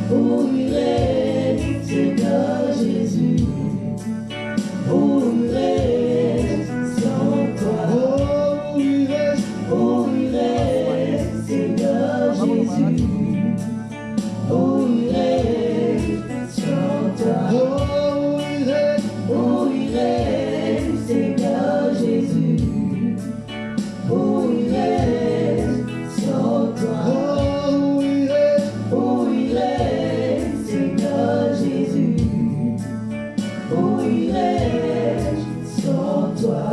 Où irais-je, Seigneur Jésus? Où irais-je sans toi? Où irais-je, Seigneur Jésus? Où irais-je sans toi? Où irais-je, Seigneur Jésus? Où irais-je sans toi? Où irais-je, Seigneur Jésus? Où irais-je sans toi?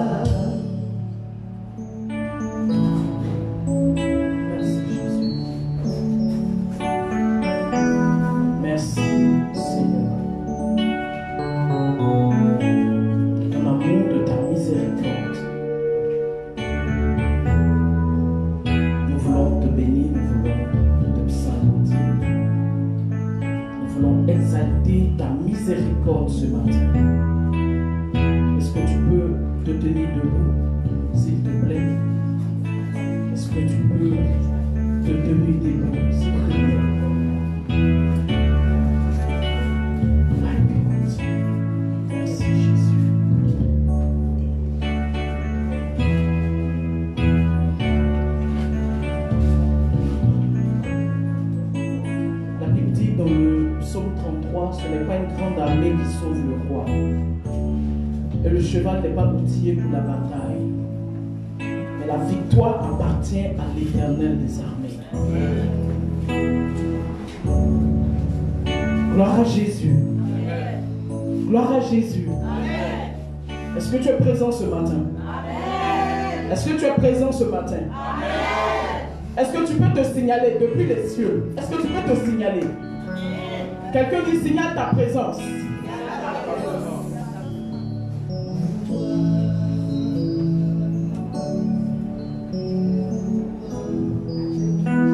Merci, Seigneur. Ton amour, de ta miséricorde. Nous voulons te bénir, nous voulons te psalmodier. Nous voulons exalter ta miséricorde ce matin. Est-ce que tu peux te tenir debout, s'il te plaît? Est-ce que tu peux te tenir debout, s'il te plaît? Merci Jésus. La Bible dit dans le psaume 33, ce n'est pas une grande armée qui sauve le roi. Et le cheval n'est pas outillé pour la bataille. Mais la victoire appartient à l'Éternel des armées. Gloire à Jésus. Gloire à Jésus. Est-ce que tu es présent ce matin? Est-ce que tu es présent ce matin? Est-ce que tu peux te signaler depuis les cieux? Est-ce que tu peux te signaler? Quelqu'un dit signale ta présence.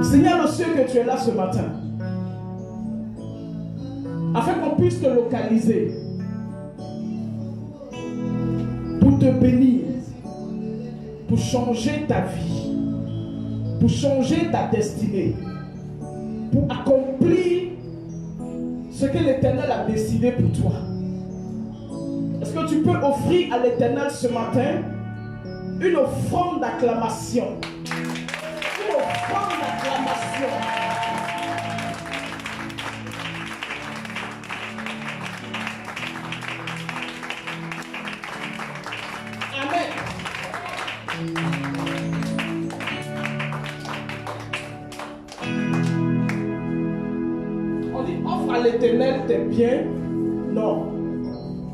Signale aux cieux que tu es là ce matin, afin qu'on puisse te localiser, pour te bénir, pour changer ta vie, pour changer ta destinée, pour accomplir ce que l'Éternel a décidé pour toi. Est-ce que tu peux offrir à l'Éternel ce matin une offrande d'acclamation? Une offrande d'acclamation. Amen. On dit offre à l'Éternel tes biens. Non.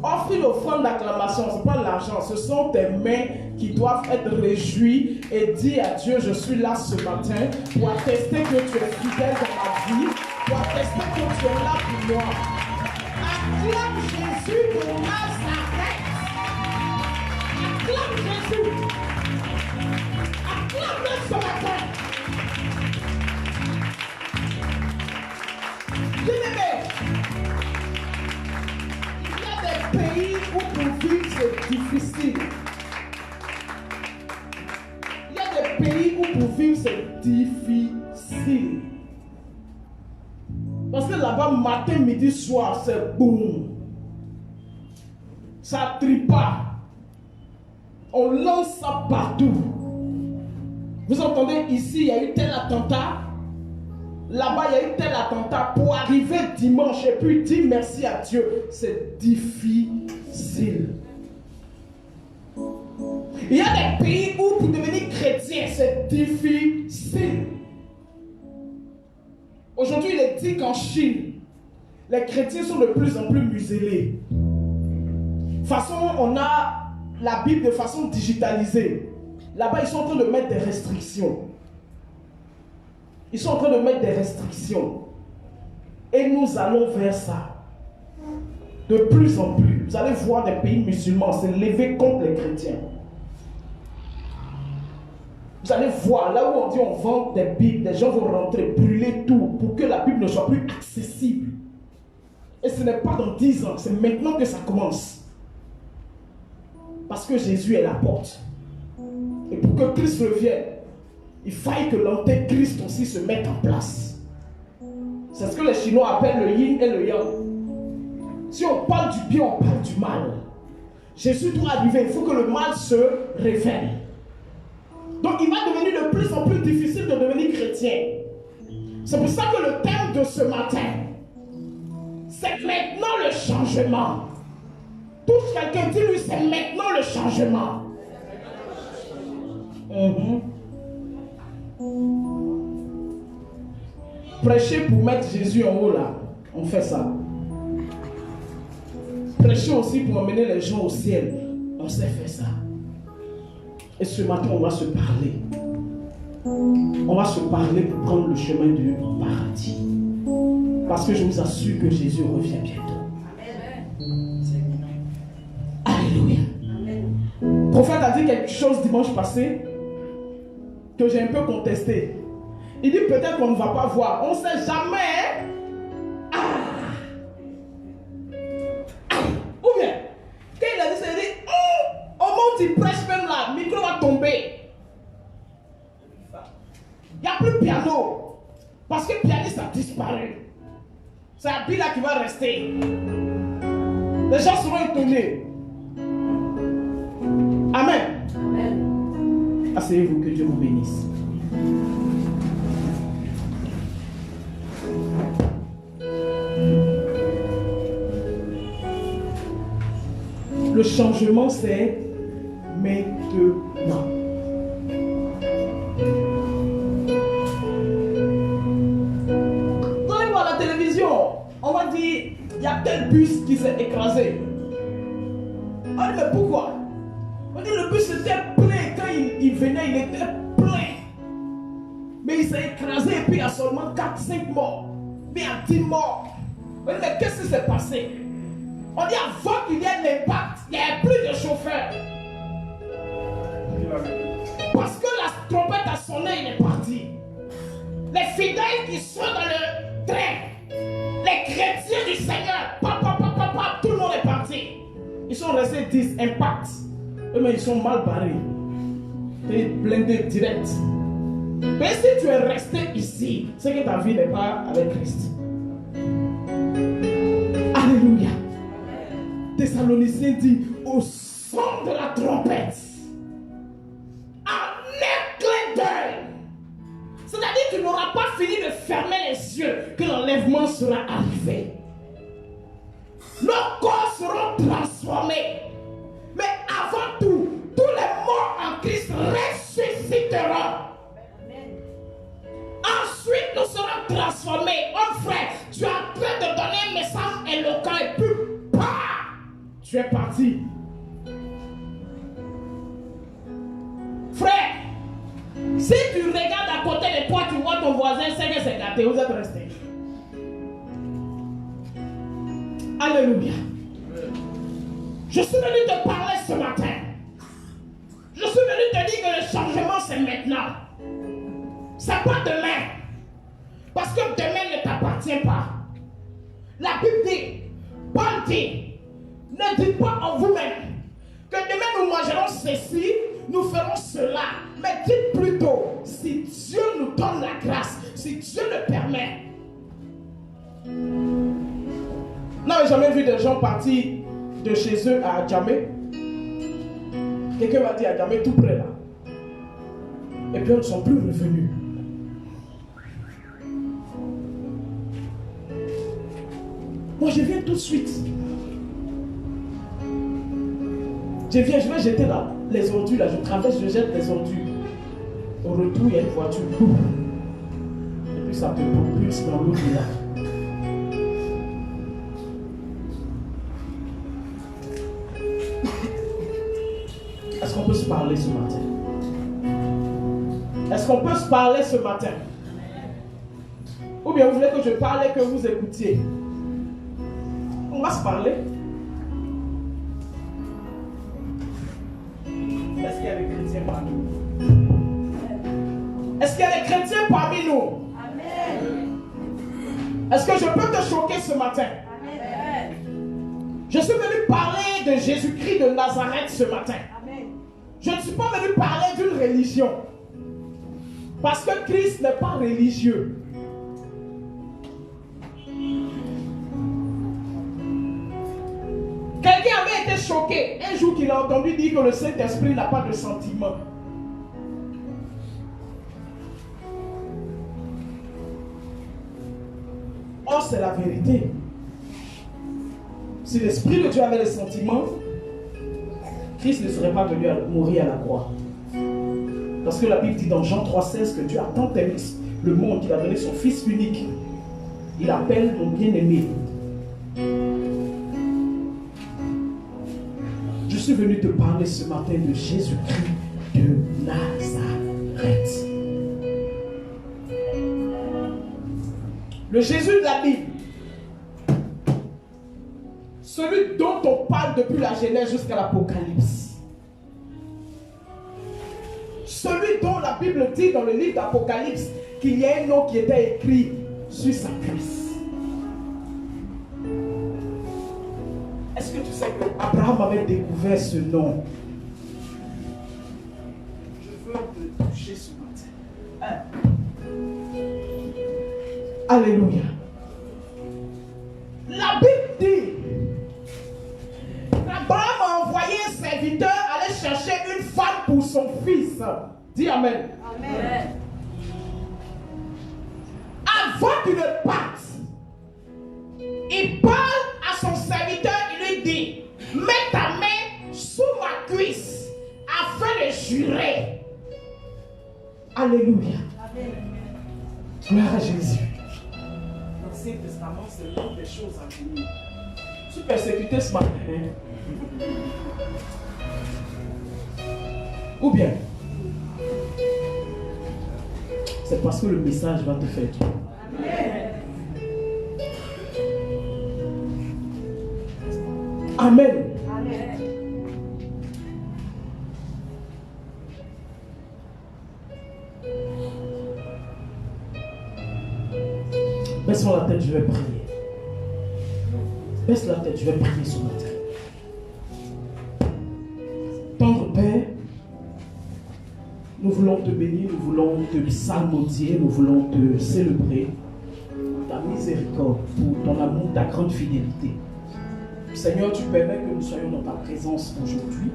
Offre une offrande d'acclamation, ce n'est pas l'argent, ce sont tes mains qui doivent être réjouies et dire à Dieu, je suis là ce matin pour attester que tu es fidèle dans ma vie, pour attester que tu es là pour moi. Acclame Jésus de Nazareth. Acclame Jésus. Acclame-le ce matin. Bien-aimé, pays où pour vivre c'est difficile. Il y a des pays où pour vivre c'est difficile. Parce que là-bas, matin, midi, soir, c'est boum. Ça tripa. On lance ça partout. Vous entendez, ici, il y a eu tel attentat. Là-bas, il y a eu tel attentat. Pour arriver dimanche et puis dire merci à Dieu, c'est difficile. Il y a des pays où pour devenir chrétien, c'est difficile. Aujourd'hui, il est dit qu'en Chine, les chrétiens sont de plus en plus muselés. De toute façon, on a la Bible de façon digitalisée. Là-bas, ils sont en train de mettre des restrictions. Ils sont en train de mettre des restrictions. Et nous allons vers ça. De plus en plus. Vous allez voir des pays musulmans se lever contre les chrétiens. Vous allez voir, là où on dit on vend des Bibles, des gens vont rentrer, brûler tout pour que la Bible ne soit plus accessible. Et ce n'est pas dans 10 ans, c'est maintenant que ça commence. Parce que Jésus est la porte. Et pour que Christ revienne, il faille que l'antéchrist aussi se mette en place. C'est ce que les Chinois appellent le yin et le yang. Si on parle du bien, on parle du mal. Jésus doit arriver, il faut que le mal se révèle. Donc il va devenir de plus en plus difficile de devenir chrétien. C'est pour ça que le thème de ce matin, c'est maintenant le changement. Touche quelqu'un, dis-lui, c'est maintenant le changement. Prêcher pour mettre Jésus en haut là, on fait ça. Prêcher aussi pour emmener les gens au ciel, on sait faire ça. Et ce matin, on va se parler. On va se parler pour prendre le chemin du paradis. Parce que je vous assure que Jésus revient bientôt. Alléluia. Le prophète a dit quelque chose dimanche passé que j'ai un peu contesté. Il dit peut-être qu'on ne va pas voir. On ne sait jamais. Ou bien, quand il a dit ça, il dit au moment où tu prêches même là, le micro va tomber. Il n'y a plus de piano. Parce que le pianiste a disparu. C'est Abby là qui va rester. Les gens seront étonnés. Amen. Amen. Asseyez-vous, que Dieu vous bénisse. Le changement, c'est maintenant. Quand on voit la télévision, on va dire, il y a tel bus qui s'est écrasé. On dit, mais pourquoi? On dit, le bus était plein. Quand il venait, il était plein. Mais il s'est écrasé et puis il y a seulement 4-5 morts. Mais il y a 10 morts. On dit, mais qu'est-ce qui s'est passé? On dit, avant qu'il y ait l'impact, il n'y avait plus de chauffeur. Parce que la trompette a sonné, il est parti. Les fidèles qui sont dans le train, les chrétiens du Seigneur, tout le monde est parti. Ils sont restés 10, impact. Eux, mais ils sont mal barrés. Ils sont blindés direct. Mais si tu es resté ici, c'est que ta vie n'est pas avec Christ. Alléluia. Thessaloniciens dit au son de la trompette, en un clin d'œil. C'est-à-dire que tu n'auras pas fini de fermer les yeux que l'enlèvement sera arrivé. Nos corps seront transformés. Mais avant tout, tous les morts en Christ ressusciteront. Ensuite, nous serons transformés. Oh frère, tu es en train de donner un message éloquent et puis, tu es parti. Frère, si tu regardes à côté de toi, tu vois ton voisin, c'est que c'est gâté, vous êtes restés. Alléluia. Je suis venu te parler ce matin. Je suis venu te dire que le changement c'est maintenant. C'est pas demain. Parce que demain ne t'appartient pas. La Bible dit, Paul dit, ne dites pas en vous-même que demain nous mangerons ceci, nous ferons cela. Mais dites plutôt, si Dieu nous donne la grâce, si Dieu le permet. N'avez jamais vu des gens partir de chez eux à Djamé? Quelqu'un m'a dit à Djamé, tout près là. Et puis ils ne sont plus revenus. Moi je viens tout de suite. Je viens, je vais jeter là, les ordures là, je traverse, je jette les ordures. Au retour, il y a une voiture. Et puis ça te propulse dans l'eau du lac. Est-ce qu'on peut se parler ce matin? Est-ce qu'on peut se parler ce matin? Ou bien vous voulez que je parle et que vous écoutiez? On va se parler. Est-ce qu'il y a des chrétiens parmi nous? Est-ce qu'il y a des chrétiens parmi nous? Amen. Est-ce que je peux te choquer ce matin? Amen. Je suis venu parler de Jésus-Christ de Nazareth ce matin. Amen. Je ne suis pas venu parler d'une religion. Parce que Christ n'est pas religieux. été choqué un jour qu'il a entendu dire que le Saint-Esprit n'a pas de sentiments. Or, c'est la vérité. Si l'Esprit de Dieu avait des sentiments, Christ ne serait pas venu mourir à la croix. Parce que la Bible dit dans Jean 3,16 que Dieu a tant aimé le monde qu'il a donné son Fils unique. Il appelle mon bien-aimé. Je suis venu te parler ce matin de Jésus-Christ de Nazareth. Le Jésus de la Bible. Celui dont on parle depuis la Genèse jusqu'à l'Apocalypse. Celui dont la Bible dit dans le livre d'Apocalypse qu'il y a un nom qui était écrit sur sa cuisse. Est-ce que tu sais que Abraham avait découvert ce nom? Je veux te toucher ce matin. Alléluia. La Bible dit qu'Abraham a envoyé un serviteur aller chercher une femme pour son fils. Dis Amen. Amen. Avant qu'il ne parte, il parle à son serviteur, il lui dit: mets ta main sous ma cuisse afin de jurer. Alléluia. Amen. Gloire à Jésus. L'Ancien Testament, c'est l'une des choses à venir. Je suis persécuté ce matin. Ou bien, c'est parce que le message va te faire tout. Amen. Amen. Baisse-moi la tête, je vais prier. Baisse la tête, je vais prier ce matin. Tendre Père, nous voulons te bénir, nous voulons te psalmodier, nous voulons te célébrer ta miséricorde, pour ton amour, ta grande fidélité. Seigneur, tu permets que nous soyons dans ta présence aujourd'hui.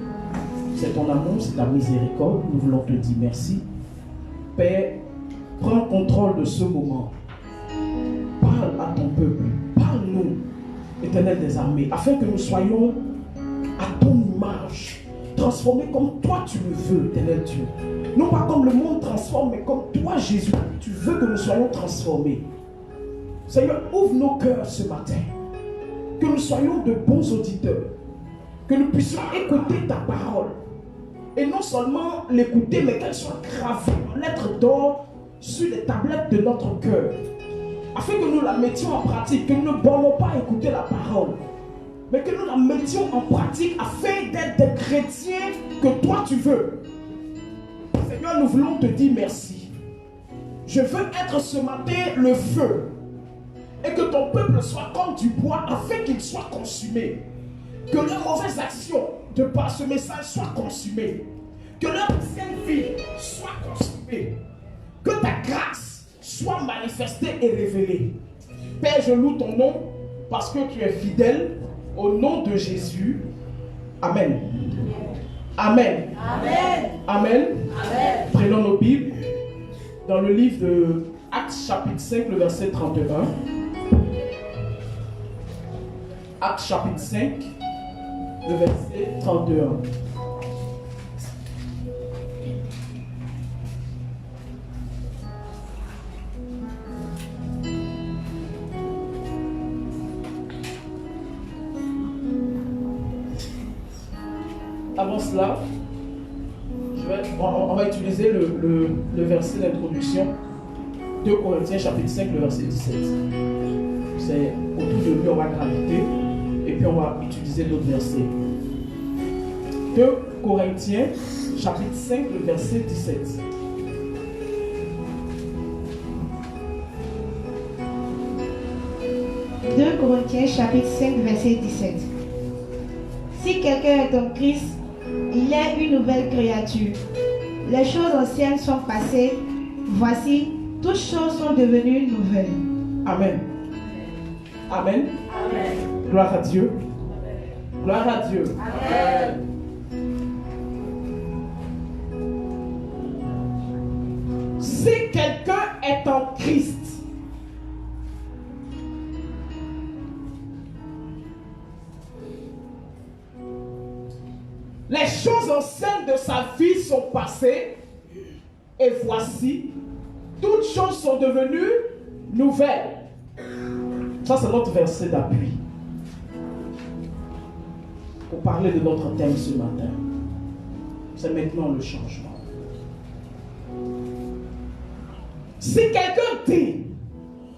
C'est ton amour, c'est ta miséricorde. Nous voulons te dire merci. Père, prends contrôle de ce moment. Parle à ton peuple. Parle-nous, Éternel des armées, afin que nous soyons à ton image, transformés comme toi tu le veux, Éternel Dieu. Non pas comme le monde transforme, mais comme toi, Jésus, tu veux que nous soyons transformés. Seigneur, ouvre nos cœurs ce matin. Que nous soyons de bons auditeurs. Que nous puissions écouter ta parole. Et non seulement l'écouter, mais qu'elle soit gravée en lettres d'or sur les tablettes de notre cœur. Afin que nous la mettions en pratique. Que nous ne bornons pas à écouter la parole. Mais que nous la mettions en pratique afin d'être des chrétiens que toi tu veux. Seigneur, nous voulons te dire merci. Je veux être ce matin le feu. Et que ton peuple soit comme du bois afin qu'il soit consumé. Que leurs mauvaises actions de par ce message soient consumées. Que leur ancienne vie soit consumée. Que ta grâce soit manifestée et révélée. Père, je loue ton nom parce que tu es fidèle. Au nom de Jésus. Amen. Amen. Amen. Amen. Amen. Prenons nos Bibles. Dans le livre de Actes chapitre 5, le verset 31. Actes chapitre 5, le verset 31. Avant cela, on va utiliser le verset d'introduction. 2 Corinthiens chapitre 5, le verset 17. C'est autour de lui, on va graviter. Et puis on va utiliser d'autres versets. 2 Corinthiens, chapitre 5, le verset 17. « 2 Corinthiens, chapitre 5, verset 17. Si quelqu'un est en Christ, il est une nouvelle créature. Les choses anciennes sont passées. Voici, toutes choses sont devenues nouvelles. » Amen. Amen. Amen. Gloire à Dieu. Gloire à Dieu. Amen. Si quelqu'un est en Christ, les choses anciennes de sa vie sont passées et voici, toutes choses sont devenues nouvelles. Ça, c'est notre verset d'appui pour parler de notre thème ce matin. C'est maintenant le changement. Si quelqu'un dit,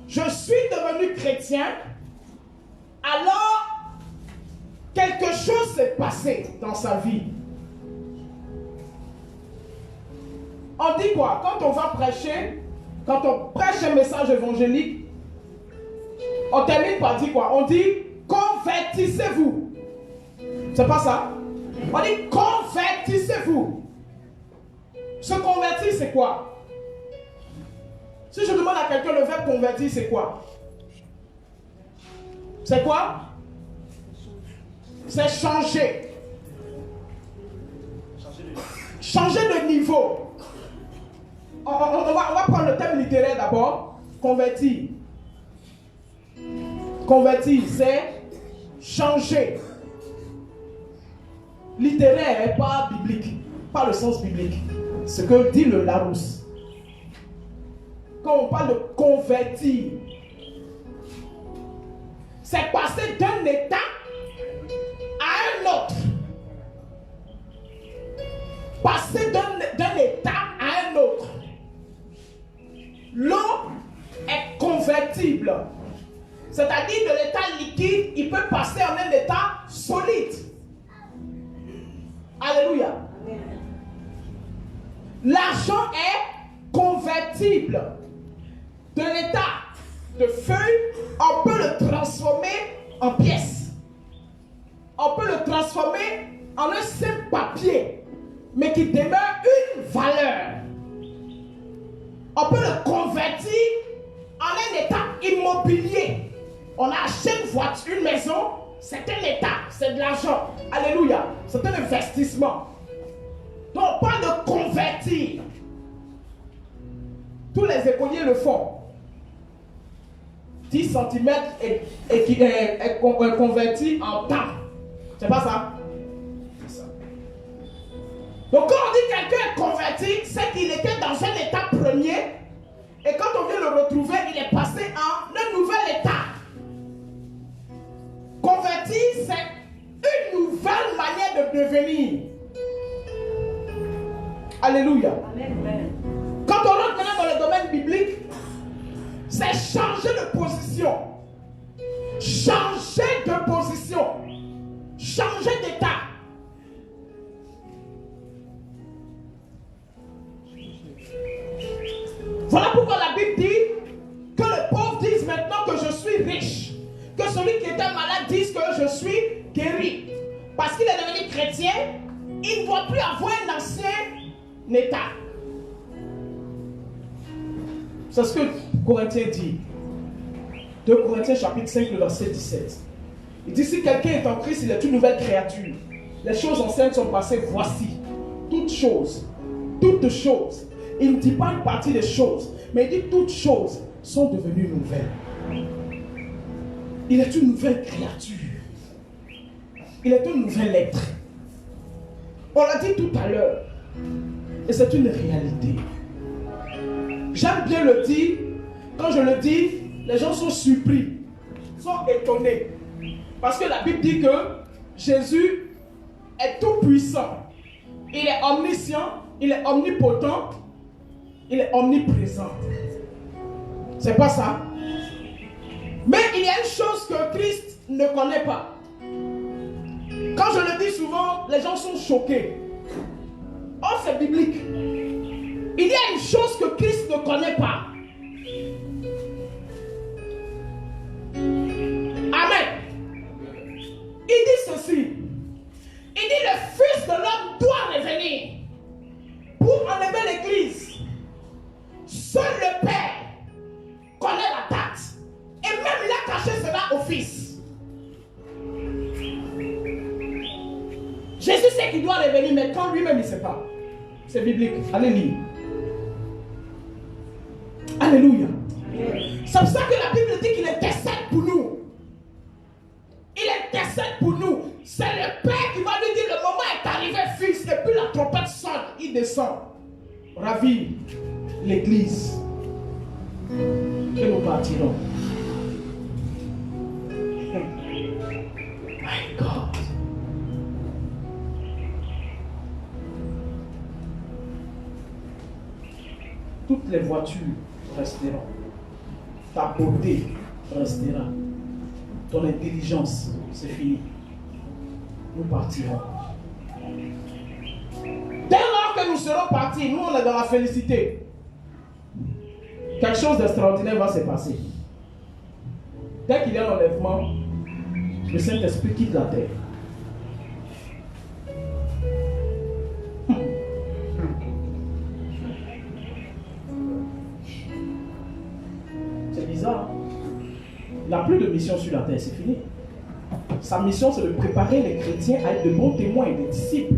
je suis devenu chrétien, alors quelque chose s'est passé dans sa vie. On dit quoi? Quand on va prêcher, quand on prêche un message évangélique, on termine par dire quoi? On dit, convertissez-vous. C'est pas ça? On dit, convertissez-vous. Se convertir, c'est quoi? Si je demande à quelqu'un le verbe convertir, c'est quoi? C'est quoi? C'est changer. Changer de niveau. On va prendre le thème littéraire d'abord. Convertir. Convertir, c'est changer. Littéraire, pas biblique. Pas le sens biblique. Ce que dit le Larousse. Quand on parle de convertir, c'est passer d'un état à un autre. Passer d'un état à un autre. L'eau est convertible. C'est-à-dire de l'état liquide, il peut passer en un état solide. Alléluia. L'argent est convertible. De l'état de feuille, on peut le transformer en pièces. On peut le transformer en un simple papier, mais qui demeure une valeur. On peut le convertir en un état immobilier. On a acheté une voiture, une maison, c'est un état, c'est de l'argent. Alléluia. C'est un investissement. Donc on parle de convertir. Tous les écoliers le font. 10 cm est converti en temps. C'est pas ça? C'est ça. Donc quand on dit quelqu'un est converti, c'est qu'il était dans un état premier. Et quand on vient le retrouver, il est passé en un nouvel état. Converti, c'est une nouvelle manière de devenir. Alléluia. Amen. Quand on rentre maintenant dans le domaine biblique, c'est changer de position. Changer de position. Changer d'état. Voilà pourquoi la Bible dit que le pauvre dise maintenant que je suis riche. Que celui qui était malade dise que je suis guéri. Parce qu'il est devenu chrétien, il ne doit plus avoir un ancien état. C'est ce que Corinthiens dit. 2 Corinthiens chapitre 5, le verset 17. Il dit, si quelqu'un est en Christ, il est une nouvelle créature. Les choses anciennes sont passées, voici. Toutes choses. Il ne dit pas une partie des choses, mais il dit toutes choses sont devenues nouvelles. Il est une nouvelle créature. Il est un nouvel être. On l'a dit tout à l'heure. Et c'est une réalité. J'aime bien le dire. Quand je le dis, les gens sont surpris, sont étonnés. Parce que la Bible dit que Jésus est tout puissant. Il est omniscient, il est omnipotent, il est omniprésent. C'est pas ça. Mais il y a une chose que Christ ne connaît pas. Quand je le dis souvent, les gens sont choqués. Oh, c'est biblique. Il y a une chose que Christ ne connaît pas. Amen. Il dit ceci. Il dit le Fils de l'homme doit revenir pour enlever l'Église. Seul le Père connaît la date. Et même il a caché cela au Fils. sait qu'il doit revenir, mais quand lui-même il ne sait pas. C'est biblique. Allez lire. Alléluia. C'est pour ça que la Bible dit qu'il intercède pour nous. Il intercède pour nous. C'est le Père qui va lui dire, le moment est arrivé, fils. Et puis la trompette sonne, il descend. Ravive l'église. Et nous partirons. My God. Toutes les voitures resteront. Ta beauté restera. Ton intelligence, c'est fini. Nous partirons. Dès lors que nous serons partis, nous on est dans la félicité. Quelque chose d'extraordinaire va se passer. Dès qu'il y a un enlèvement, le Saint-Esprit quitte la terre. C'est bizarre. Il n'a plus de mission sur la terre, c'est fini. Sa mission, c'est de préparer les chrétiens à être de bons témoins et des disciples.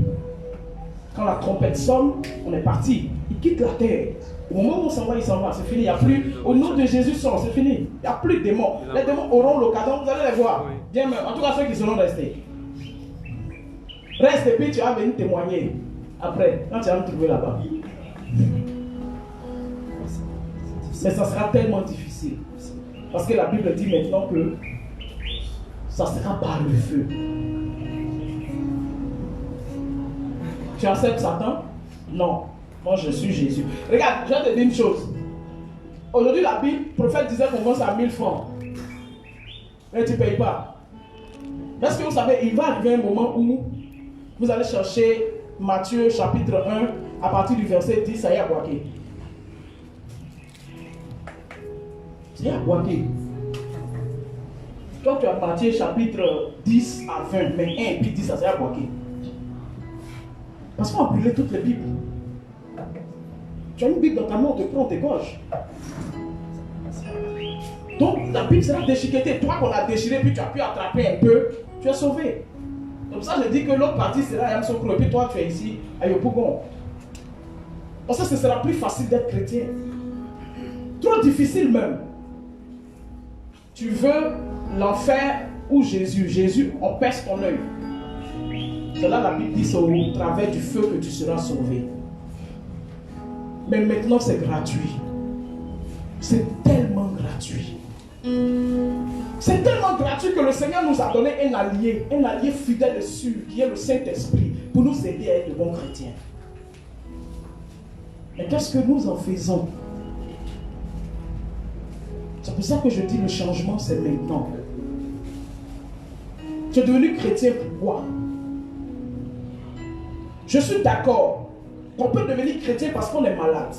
Quand la trompette sonne, on est parti. Il quitte la terre. Au moment où on s'en va, il s'en va. C'est fini. Il n'y a plus. Au nom de Jésus, c'est fini. Il n'y a plus de démons. Les démons auront l'occasion. Vous allez les voir. Bien même. En tout cas, ceux qui seront restés. Reste et puis tu vas venir témoigner. Après, quand tu vas me trouver là-bas. Mais ça sera tellement difficile. Parce que la Bible dit maintenant que ça sera par le feu. Tu acceptes Satan? Non. Moi, je suis Jésus. Regarde, je vais te dire une chose. Aujourd'hui, la Bible, le prophète disait qu'on vend ça à 1000 francs. Mais tu ne payes pas. Parce que vous savez, il va arriver un moment où vous allez chercher Matthieu chapitre 1 à partir du verset 10, ça y est à Boaké. C'est à Boaké. Toi, tu as Matthieu chapitre 10 à 20, mais 1 et puis 10, ça c'est à Boaké. Parce qu'on a brûlé toutes les Bibles. Tu as une Bible dans ta main, on te prend, on t'égorge. Donc la Bible sera déchiquetée. Toi qu'on a déchiré, puis tu as pu attraper un peu, tu es sauvé. Comme ça, je dis que l'autre partie sera à Yamsokro, et puis toi tu es ici à Yopougon. Parce que ce sera plus facile d'être chrétien. Trop difficile même. Tu veux l'enfer ou Jésus? Jésus, on perce ton œil. C'est là la Bible dit, c'est au travers du feu que tu seras sauvé. Mais maintenant c'est gratuit. C'est tellement gratuit. C'est tellement gratuit que le Seigneur nous a donné un allié fidèle et sûr, qui est le Saint-Esprit, pour nous aider à être de bons chrétiens. Mais qu'est-ce que nous en faisons? C'est pour ça que je dis le changement c'est maintenant. Tu es devenu chrétien pourquoi? Je suis d'accord qu'on peut devenir chrétien parce qu'on est malade.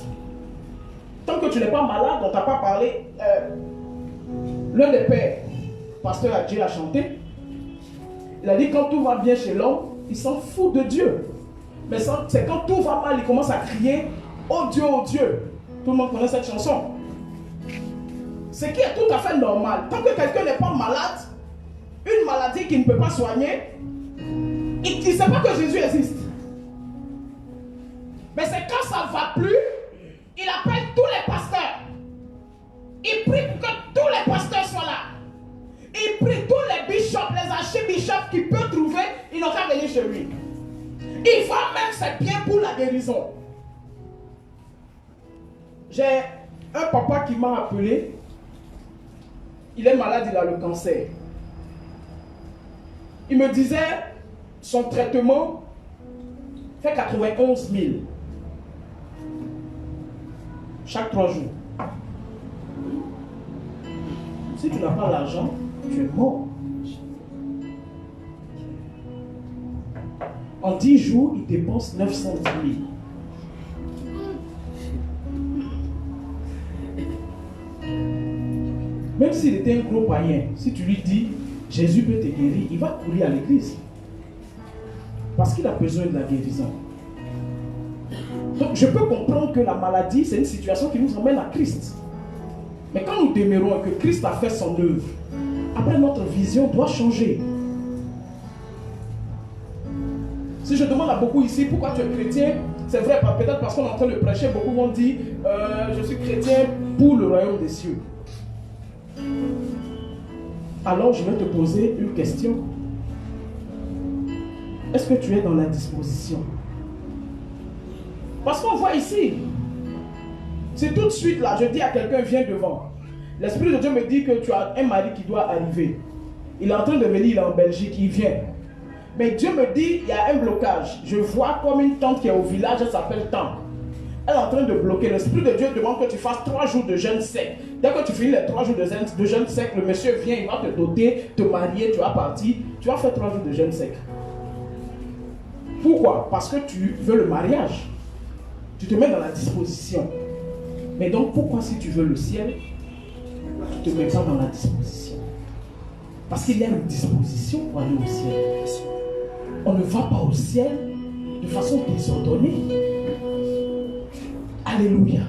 Tant que tu n'es pas malade, on ne t'a pas parlé. L'un des pères, pasteur Adjé a chanté. Il a dit quand tout va bien chez l'homme, il s'en fout de Dieu. Mais c'est quand tout va mal, il commence à crier oh Dieu, oh Dieu. Tout le monde connaît cette chanson. Ce qui est tout à fait normal. Tant que quelqu'un n'est pas malade, une maladie qu'il ne peut pas soigner, il ne sait pas que Jésus existe. Mais c'est quand ça ne va plus, il appelle tous les pasteurs. Il prie pour que tous les pasteurs soient là. Il prie tous les bishops, les archibishops qu'il peut trouver, ils n'ont qu'à venir chez lui. Il va même ses pieds pour la guérison. J'ai un papa qui m'a appelé. Il est malade, il a le cancer. Il me disait, son traitement fait 91 000. Chaque 3 jours. Si tu n'as pas l'argent, tu es mort. En 10 jours, il dépense 910 000. Même s'il était un gros païen, si tu lui dis Jésus peut te guérir, il va courir à l'église. Parce qu'il a besoin de la guérison. Donc je peux comprendre que la maladie, c'est une situation qui nous emmène à Christ. Mais quand nous demeurons et que Christ a fait son œuvre, après notre vision doit changer. Si je demande à beaucoup ici pourquoi tu es chrétien, c'est vrai, peut-être parce qu'on est en train de prêcher, beaucoup vont dire je suis chrétien pour le royaume des cieux. Alors je vais te poser une question. Est-ce que tu es dans la disposition? Parce qu'on voit ici, c'est tout de suite là, je dis à quelqu'un, viens devant. L'Esprit de Dieu me dit que tu as un mari qui doit arriver. Il est en train de venir, il est en Belgique, il vient. Mais Dieu me dit, il y a un blocage. Je vois comme une tante qui est au village, elle s'appelle Tante. Elle est en train de bloquer. L'Esprit de Dieu demande que tu fasses 3 jours de jeûne sec. Dès que tu finis les 3 jours de jeûne sec, le monsieur vient, il va te doter, te marier, tu vas partir. Tu vas faire 3 jours de jeûne sec. Pourquoi? Parce que tu veux le mariage. Tu te mets dans la disposition. Mais donc pourquoi si tu veux le ciel, tu ne te mets pas dans la disposition? Parce qu'il y a une disposition pour aller au ciel. On ne va pas au ciel de façon désordonnée. Alléluia.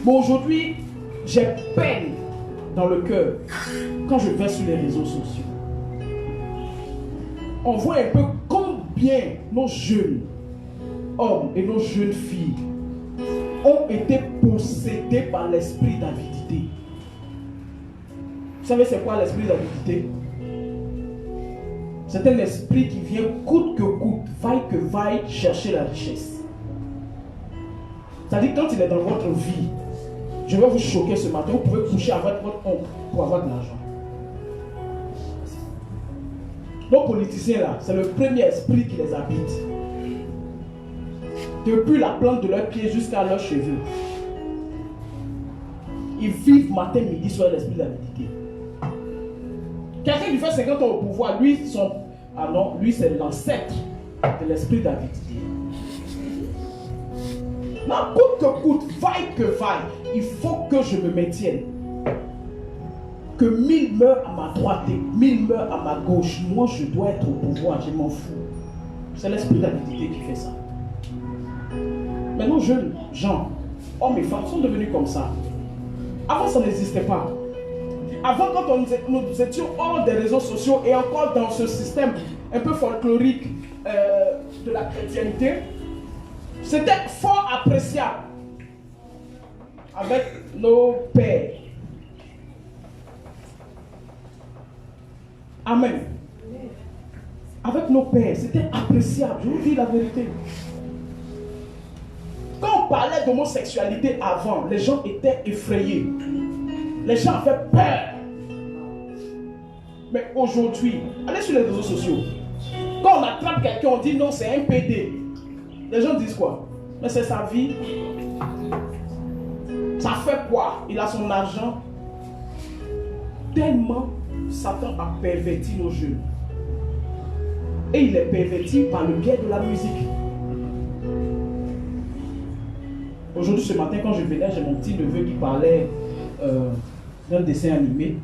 Mais aujourd'hui, j'ai peine dans le cœur quand je vais sur les réseaux sociaux. On voit un peu combien nos jeunes hommes et nos jeunes filles ont été possédés par l'esprit d'avidité. Vous savez c'est quoi l'esprit d'avidité? C'est un esprit qui vient coûte que coûte, vaille que vaille, chercher la richesse. C'est-à-dire quand il est dans votre vie, je vais vous choquer ce matin, vous pouvez coucher avec votre oncle pour avoir de l'argent. Nos politiciens là, c'est le premier esprit qui les habite. Depuis la plante de leurs pieds jusqu'à leurs cheveux. Ils vivent matin, midi, soir l'esprit d'avidité. Quelqu'un qui fait 50 ans au pouvoir, lui, c'est l'ancêtre de l'esprit d'avidité. Non, coûte que coûte, vaille que vaille, il faut que je me maintienne. Que 1000 meurent à ma droite et 1000 meurent à ma gauche. Moi, je dois être au pouvoir, je m'en fous. C'est l'esprit d'avidité qui fait ça. Maintenant, jeunes gens, hommes et femmes sont devenus comme ça. Avant, ça n'existait pas. Avant, quand nous étions hors des réseaux sociaux et encore dans ce système un peu folklorique de la chrétienté, c'était fort appréciable avec nos pères. Amen. Avec nos pères, c'était appréciable. Je vous dis la vérité. Quand on parlait d'homosexualité avant, les gens étaient effrayés. Les gens avaient peur. Mais aujourd'hui, allez sur les réseaux sociaux. Quand on attrape quelqu'un, on dit non, c'est un PD. Les gens disent quoi? Mais c'est sa vie. Ça fait quoi? Il a son argent. Tellement Satan a perverti nos jeunes. Et il est perverti par le biais de la musique. Aujourd'hui, ce matin, quand je venais, j'ai mon petit neveu qui parlait d'un dessin animé.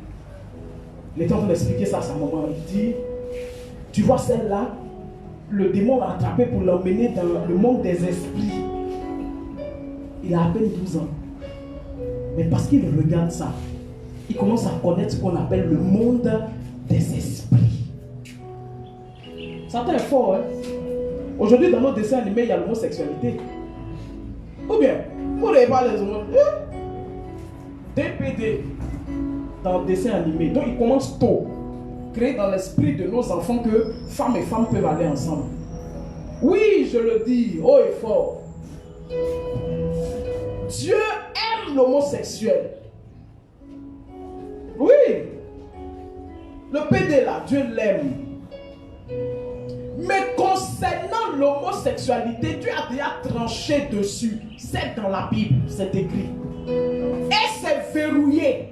Il était en train d'expliquer ça à sa maman. Il dit, tu vois celle-là, le démon l'a attrapé pour l'emmener dans le monde des esprits. Il a à peine 12 ans. Mais parce qu'il regarde ça, il commence à connaître ce qu'on appelle le monde des esprits. Satan est fort, hein? Aujourd'hui, dans nos dessins animés, il y a l'homosexualité. Ou bien, vous ne pas les homosexuels. DPD dans le dessin animé. Donc, il commence tôt. Créer dans l'esprit de nos enfants que femmes et femmes peuvent aller ensemble. Oui, je le dis, haut et fort. Dieu aime l'homosexuel. Oui. Le PD là, Dieu l'aime. Mais concernant l'homosexualité, Dieu a déjà tranché dessus. C'est dans la Bible, c'est écrit. Et c'est verrouillé.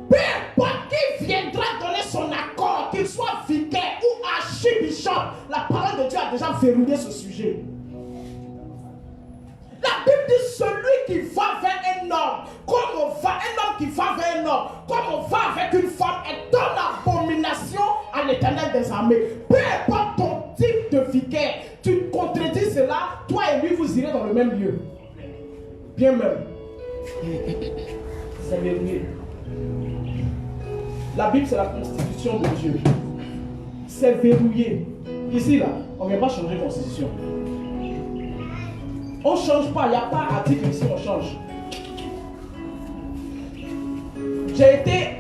Peu importe qui viendra donner son accord, qu'il soit vicaire ou archibishop, la parole de Dieu a déjà verrouillé ce sujet. La Bible dit celui qui va vers un homme, comme on va, un homme qui va vers un homme, comme on va avec une femme, est en abomination à l'Éternel des armées. Peu importe ton type de vicaire, tu contredis cela, toi et lui vous irez dans le même lieu. Bien même. C'est verrouillé. La Bible c'est la constitution de Dieu. C'est verrouillé. Ici, là, on ne vient pas changer la constitution. On ne change pas, il n'y a pas article ici, on change. J'ai été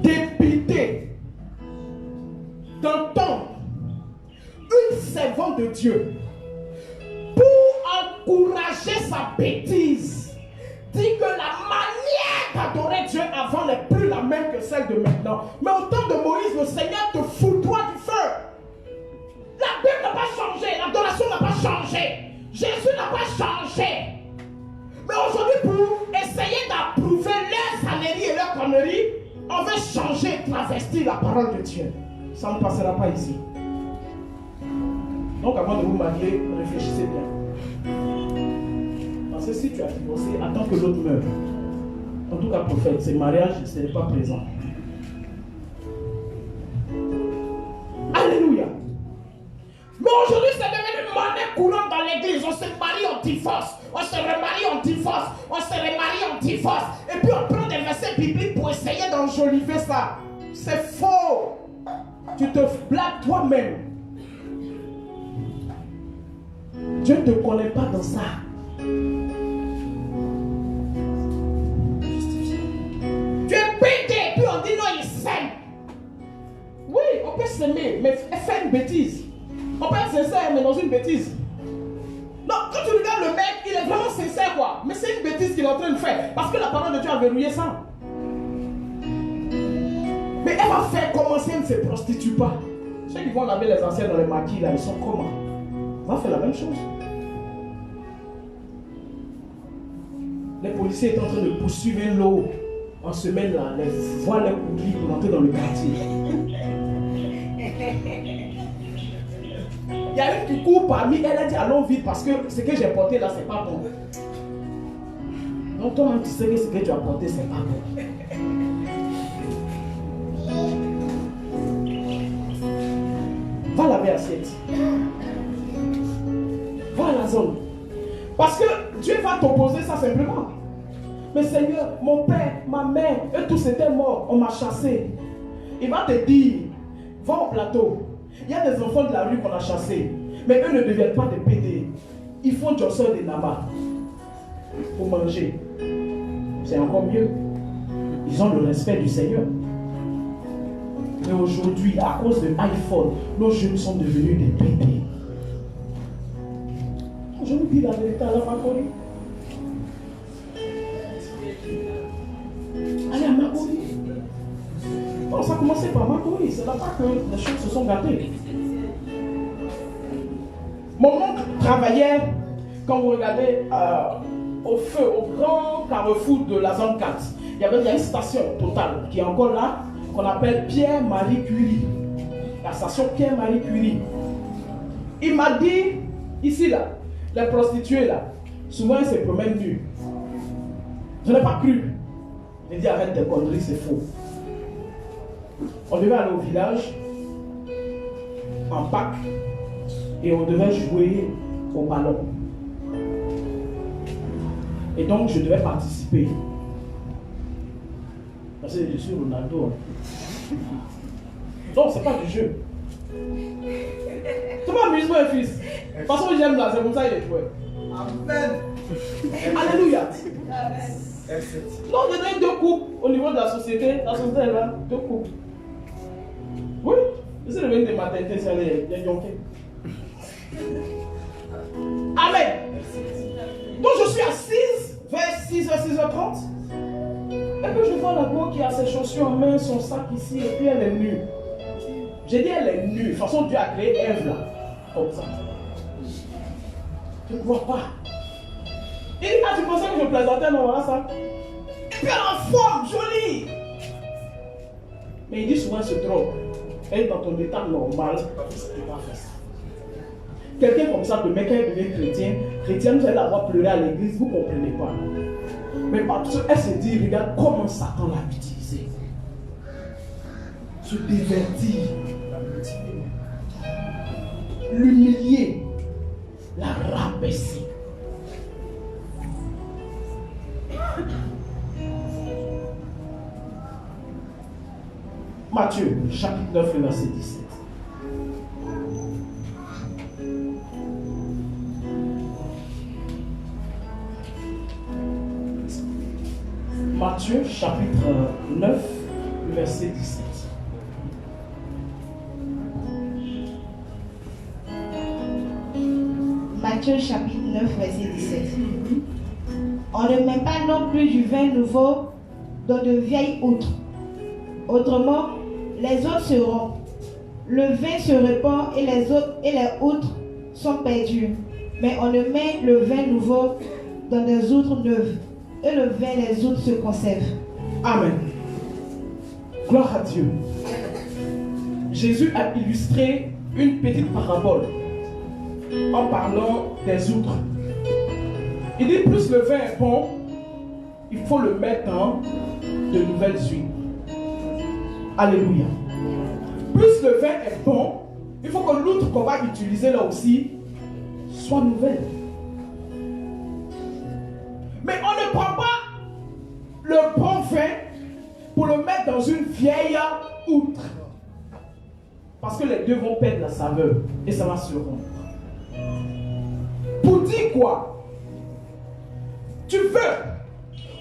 dépité d'entendre une servante de Dieu pour encourager sa bêtise. Dit que la manière d'adorer Dieu avant n'est plus la même que celle de maintenant. Mais au temps de Moïse, le Seigneur te foudroie du feu. La Bible n'a pas changé, l'adoration n'a pas changé, Jésus n'a pas changé. Mais aujourd'hui, pour essayer d'approuver leurs saleries et leurs conneries, on veut changer, travestir la parole de Dieu. Ça ne passera pas ici. Donc avant de vous marier, réfléchissez bien. Parce que si tu as divorcé, attends que l'autre meure. En tout cas, prophète, ce mariage, ce n'est pas présent. Alléluia. Mais aujourd'hui, c'est devenu une monnaie courante dans l'église. On se marie en divorce. On se remarie en divorce. On se remarie en divorce. Et puis on prend des versets bibliques pour essayer d'enjoliver ça. C'est faux. Tu te blagues toi-même. Dieu ne te connaît pas dans ça. Tu es pété. Puis on dit non, il s'aime. Oui, on peut s'aimer, mais faire une bêtise. On peut être sincère, mais dans une bêtise. Non, quand tu regardes le mec, il est vraiment sincère, quoi. Mais c'est une bêtise qu'il est en train de faire. Parce que la parole de Dieu a verrouillé ça. Mais elle va faire commencer, elle ne se prostitue pas. Ceux qui vont laver les anciens dans les maquis, là, ils sont comment? On va faire la même chose. Les policiers sont en train de poursuivre l'eau en semaine, là, les voiles les coudris pour entrer dans le quartier. Il y a une qui court parmi, elle a dit allons vite parce que ce que j'ai porté là, c'est pas bon. Donc toi-même, tu sais que ce que tu as porté, c'est pas bon. Va laver l'assiette. Va à la zone. Parce que Dieu va t'opposer ça simplement. Mais Seigneur, mon père, ma mère, eux tous étaient morts, on m'a chassé. Il va te dire, va au plateau. Il y a des enfants de la rue qu'on a chassés. Mais eux ne deviennent pas des PD. Ils font Johnson et Nama pour manger. C'est encore mieux. Ils ont le respect du Seigneur. Mais aujourd'hui, à cause de l'iPhone, nos jeunes sont devenus des PD. Je vous dis la vérité à la Macori. Allez à Macori. Bon, ça a commencé par Macori. C'est là-bas que les choses se sont gâtées. Mon oncle travaillait, quand vous regardez, au feu, au grand carrefour de la zone 4. Il y a une station totale qui est encore là, qu'on appelle Pierre-Marie Curie. La station Pierre-Marie Curie. Il m'a dit, ici là, les prostituées là, souvent elles se promènent nues. Je n'ai pas cru. J'ai dit arrête tes conneries, c'est faux. On devait aller au village, en Pâques, et on devait jouer au ballon. Et donc je devais participer. Parce que je suis Ronaldo. Donc c'est pas du jeu. Tu m'amuses-moi, fils. De toute façon, j'aime là, c'est comme ça qu'il est joué. Amen. Alléluia. Non, je donne 2 coupes au niveau de la société. La société est là, 2 coupes. Oui, je sais le mec de maternité, c'est les jonqués. Amen. Donc je suis assise vers 6h, 6h30. Et puis je vois la go qui a ses chaussures en main, son sac ici, et puis elle est nue. J'ai dit elle est nue. De toute façon, Dieu a créé Ève là. Comme ça. Je ne vois pas. Il dit, ah, tu pensais que je plaisantais, non, voilà ça. Et puis elle est en forme, jolie. Mais il dit souvent, elle se trompe. Elle est dans ton état normal, tu ne peux pas faire ça. Quelqu'un comme ça, de mec, quand elle devient chrétienne, vous allez la voir pleurer à l'église, vous ne comprenez pas. Mais parce qu'elle se dit, regarde comment Satan l'a utilisé. Se divertir, l'humilier, la rabaisser. Matthieu, chapitre 9, verset 17. Matthieu chapitre 9, verset 17. Matthieu chapitre 9, verset 17. On ne met pas non plus du vin nouveau dans de vieilles outres. Autrement, les autres seront. Le vin se répand et les outres sont perdues. Mais on ne met le vin nouveau dans des outres neuves. Et le vin et les outres se conservent. Amen. Gloire à Dieu. Jésus a illustré une petite parabole en parlant des outres. Il dit plus le vin est bon, il faut le mettre dans de nouvelles huiles. Alléluia. Plus le vin est bon, il faut que l'outre qu'on va utiliser là aussi soit nouvelle. Mais on ne prend pas le bon vin pour le mettre dans une vieille outre. Parce que les deux vont perdre la saveur et ça va se rompre. Pour dire quoi? Tu veux.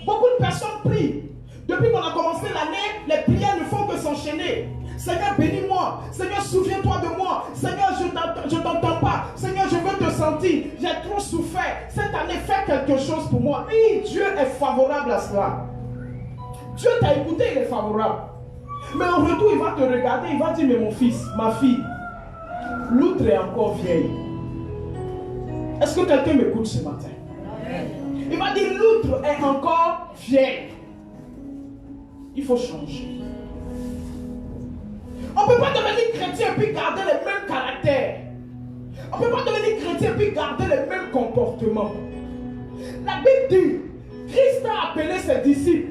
Beaucoup de personnes prient. Depuis qu'on a commencé l'année, les prières ne font que s'enchaîner. Seigneur, bénis-moi. Seigneur, souviens-toi de moi. Seigneur, je ne t'entends pas. Seigneur, je veux te sentir. J'ai trop souffert. Cette année, fais quelque chose pour moi. Oui, Dieu est favorable à cela. Dieu t'a écouté, il est favorable. Mais en retour, il va te regarder. Il va dire, mais mon fils, ma fille, l'outre est encore vieille. Est-ce que quelqu'un m'écoute ce matin? Il va dire, l'outre est encore vieille. Il faut changer. On ne peut pas devenir chrétien et puis garder les mêmes caractères. On ne peut pas devenir chrétien et puis garder les mêmes comportements. La Bible dit, Christ a appelé ses disciples.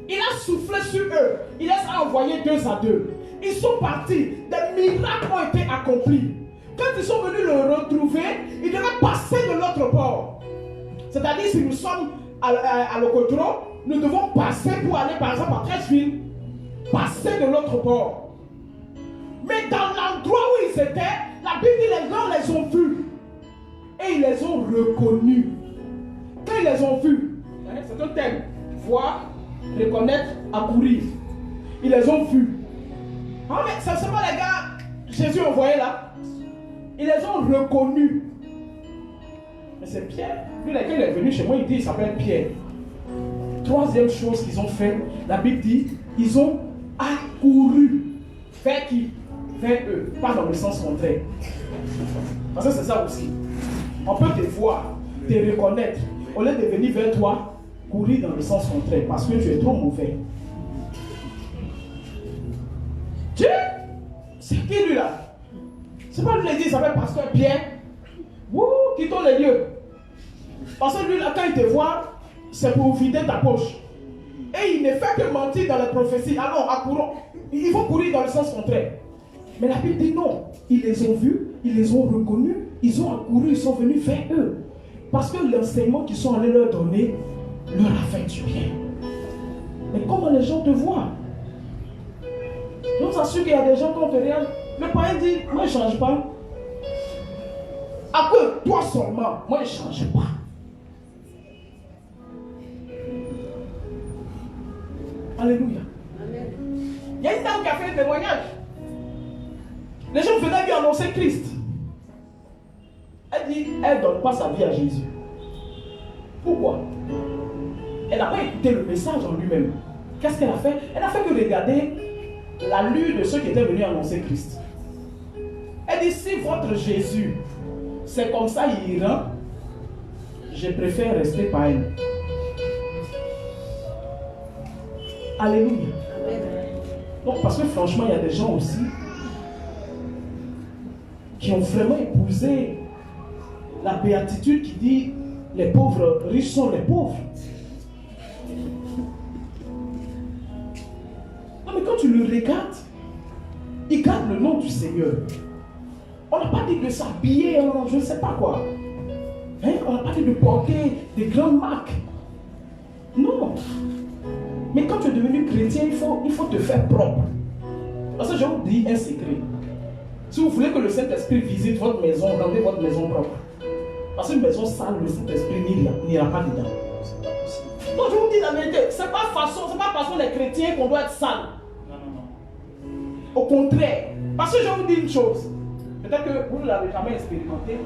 Il a soufflé sur eux. Il les a envoyés 2 à 2. Ils sont partis. Des miracles ont été accomplis. Quand ils sont venus le retrouver, ils devaient passer de l'autre bord. C'est-à-dire, si nous sommes à Locodro, nous devons passer pour aller par exemple à Treichville, passer de l'autre bord. Mais dans l'endroit où ils étaient, la Bible dit les gens les ont vus. Et ils les ont reconnus. Quand ils les ont vus, c'est un thème. Voir, reconnaître, accourir. Ils les ont vus. Ah mais c'est seulement les gars, Jésus envoyé là. Ils les ont reconnus. Mais c'est Pierre. Lui, quand il est venu chez moi, il dit il s'appelle Pierre. Troisième chose qu'ils ont fait, la Bible dit, ils ont accouru. Vers qui? Vers eux. Pas dans le sens contraire. Parce que c'est ça aussi. On peut te voir, te reconnaître. Au lieu de venir vers toi, courir dans le sens contraire. Parce que tu es trop mauvais. Dieu, c'est qui lui là? C'est pas lui qui dit, il s'appelle pasteur Pierre. Wouh, quittons les lieux. Parce que lui là, quand il te voit, c'est pour vider ta poche. Et il ne fait que mentir dans les prophéties. Alors, accourons. Il faut courir dans le sens contraire. Mais la Bible dit non. Ils les ont vus, ils les ont reconnus, ils ont accouru, ils sont venus vers eux. Parce que l'enseignement qu'ils sont allés leur donner leur a fait du bien. Mais comment les gens te voient? Je vous assure qu'il y a des gens qui ont fait rien. Le païen dit, moi je ne change pas. À cause toi seulement, moi je ne change pas. Alléluia. Amen. Il y a une dame qui a fait un témoignage. Les gens venaient lui annoncer Christ. Elle dit, elle ne donne pas sa vie à Jésus. Pourquoi? Elle n'a pas écouté le message en lui-même. Qu'est-ce qu'elle a fait? Elle a fait que regarder l'allure de ceux qui étaient venus annoncer Christ. Elle dit, si votre Jésus, c'est comme ça, il ira, je préfère rester païen. Alléluia. Donc, parce que franchement, il y a des gens aussi qui ont vraiment épousé la béatitude qui dit les pauvres riches sont les pauvres. Non, mais quand tu le regardes, il garde le nom du Seigneur. On n'a pas dit de s'habiller, je ne sais pas quoi. Hein? On n'a pas dit de porter des grandes marques. Non. Mais quand tu es devenu chrétien, il faut te faire propre. Parce que je vous dis un secret. Si vous voulez que le Saint-Esprit visite votre maison, rendez votre maison propre. Parce qu'une maison sale, le Saint-Esprit n'ira pas dedans. Non, je vous dis la vérité. C'est c'est pas parce qu'on est chrétien qu'on doit être sale. Non, non, non. Au contraire. Parce que je vais vous dire une chose. Peut-être que vous ne l'avez jamais expérimenté.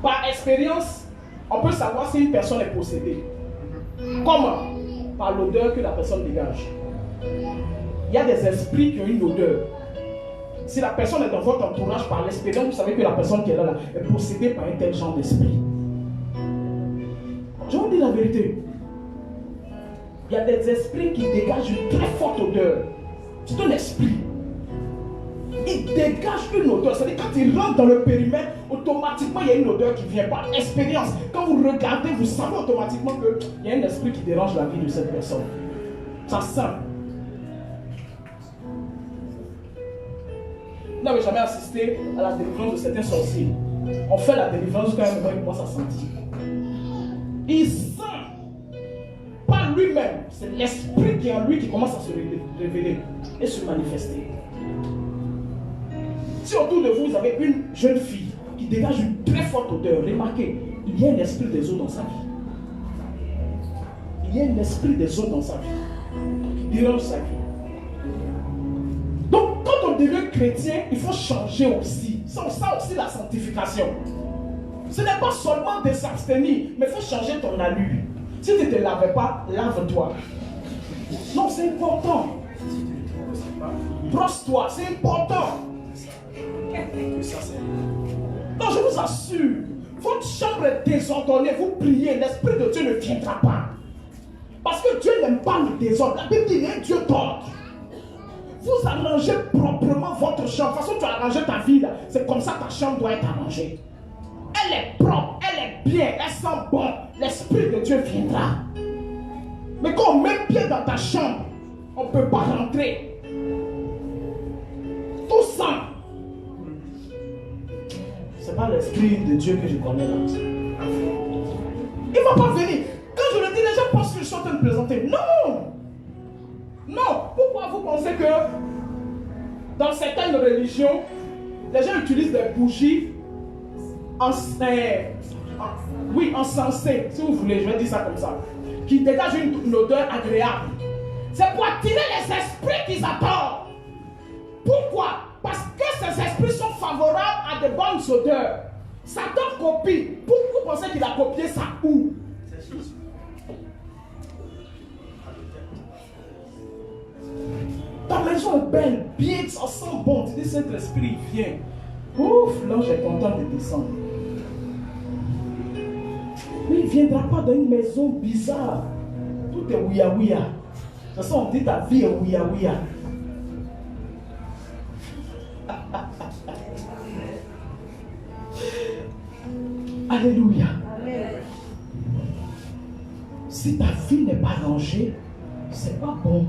Par expérience, on peut savoir si une personne est possédée. Comment? Par l'odeur que la personne dégage. Il y a des esprits qui ont une odeur. Si la personne est dans votre entourage, par l'expérience, vous savez que la personne qui est là est possédée par un tel genre d'esprit. Je vous dis la vérité. Il y a des esprits qui dégagent une très forte odeur. C'est un esprit. Il dégage une odeur. C'est-à-dire quand il rentre dans le périmètre, automatiquement il y a une odeur qui vient par expérience. Quand vous regardez, vous savez automatiquement qu'il y a un esprit qui dérange la vie de cette personne. Ça sent. Vous n'avez jamais assisté à la délivrance de certains sorciers. On fait la délivrance quand même, il commence à sentir. Il sent. Pas lui-même. C'est l'esprit qui est en lui qui commence à se révéler et se manifester. Si autour de vous, vous avez une jeune fille qui dégage une très forte odeur, remarquez, il y a un esprit des eaux dans sa vie. Il y a un esprit des eaux dans sa vie qui dérange sa vie. Donc, quand on devient chrétien, il faut changer aussi. C'est ça aussi la sanctification. Ce n'est pas seulement de s'abstenir, mais il faut changer ton allure. Si tu ne te laves pas, lave-toi. Non, c'est important. Brosse-toi, c'est important. Non, je vous assure, votre chambre est désordonnée, vous priez, l'Esprit de Dieu ne viendra pas. Parce que Dieu n'aime pas le désordre. La Bible dit, il est Dieu d'ordre. Vous arrangez proprement votre chambre. De toute façon, tu as arrangé ta vie là. C'est comme ça que ta chambre doit être arrangée. Elle est propre, elle est bien, elle sent bon. L'Esprit de Dieu viendra. Mais quand on met pied dans ta chambre, on ne peut pas rentrer. Tout sent. Ce n'est pas l'Esprit de Dieu que je connais là. Il ne va pas venir. Quand je le dis, les gens pensent que je suis en train de plaisanter. Non! Non! Pourquoi vous pensez que dans certaines religions, les gens utilisent des bougies encensées, si vous voulez, je vais dire ça comme ça, qui dégagent une odeur agréable. C'est pour attirer les esprits qu'ils attendent. Pourquoi? Parce que ces esprits sont favorables à de bonnes odeurs. Satan copie. Pourquoi vous pensez qu'il a copié ça où? Ta maison est belle, bien, ça sent bon. Tu dis, cet esprit vient. Ouf, l'ange est content de descendre. Mais il ne viendra pas dans une maison bizarre. Tout est ouïa-ouïa. De toute façon, on dit ta vie est ouïa-ouïa. Alléluia. Amen. Si ta vie n'est pas rangée, c'est pas bon.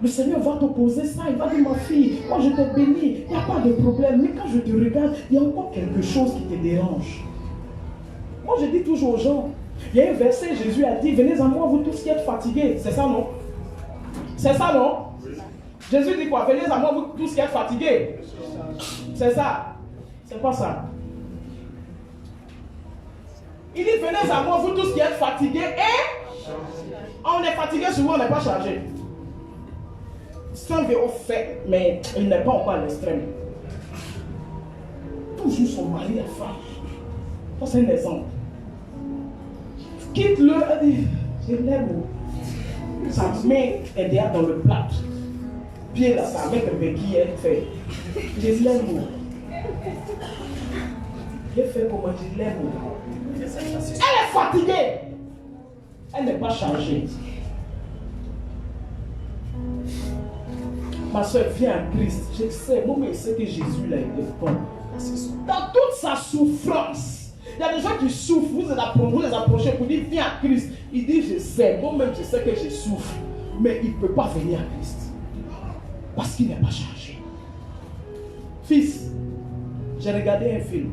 Le Seigneur va t'opposer ça, il va dire ma fille, moi je t'ai béni, il n'y a pas de problème, mais quand je te regarde, il y a encore quelque chose qui te dérange. Moi je dis toujours aux gens, il y a un verset, Jésus a dit, venez à moi vous tous qui êtes fatigués, c'est ça non? C'est ça non? Jésus dit quoi? Venez à moi vous tous qui êtes fatigués. C'est ça. C'est pas ça. Il dit venez à moi vous tous qui êtes fatigués et on est fatigué souvent, on n'est pas chargé. Saint-Véro fait, mais il n'est pas encore à l'extrême. Toujours son mari à femme. Ça c'est un exemple. Quitte-le, elle dit, je l'aime. Sa main est derrière dans le plat. Pied là, sa main de béquille, elle fait. Je l'aime. Je fais comment je l'aime. Elle est fatiguée. Elle n'est pas chargée. Ma soeur vient à Christ. Je sais, moi, je sais que Jésus l'a été bon. Dans toute sa souffrance, il y a des gens qui souffrent. Vous les approchez pour dire viens à Christ. Il dit je sais, moi-même je sais que je souffre. Mais il ne peut pas venir à Christ. Parce qu'il n'est pas chargé. Fils, j'ai regardé un film.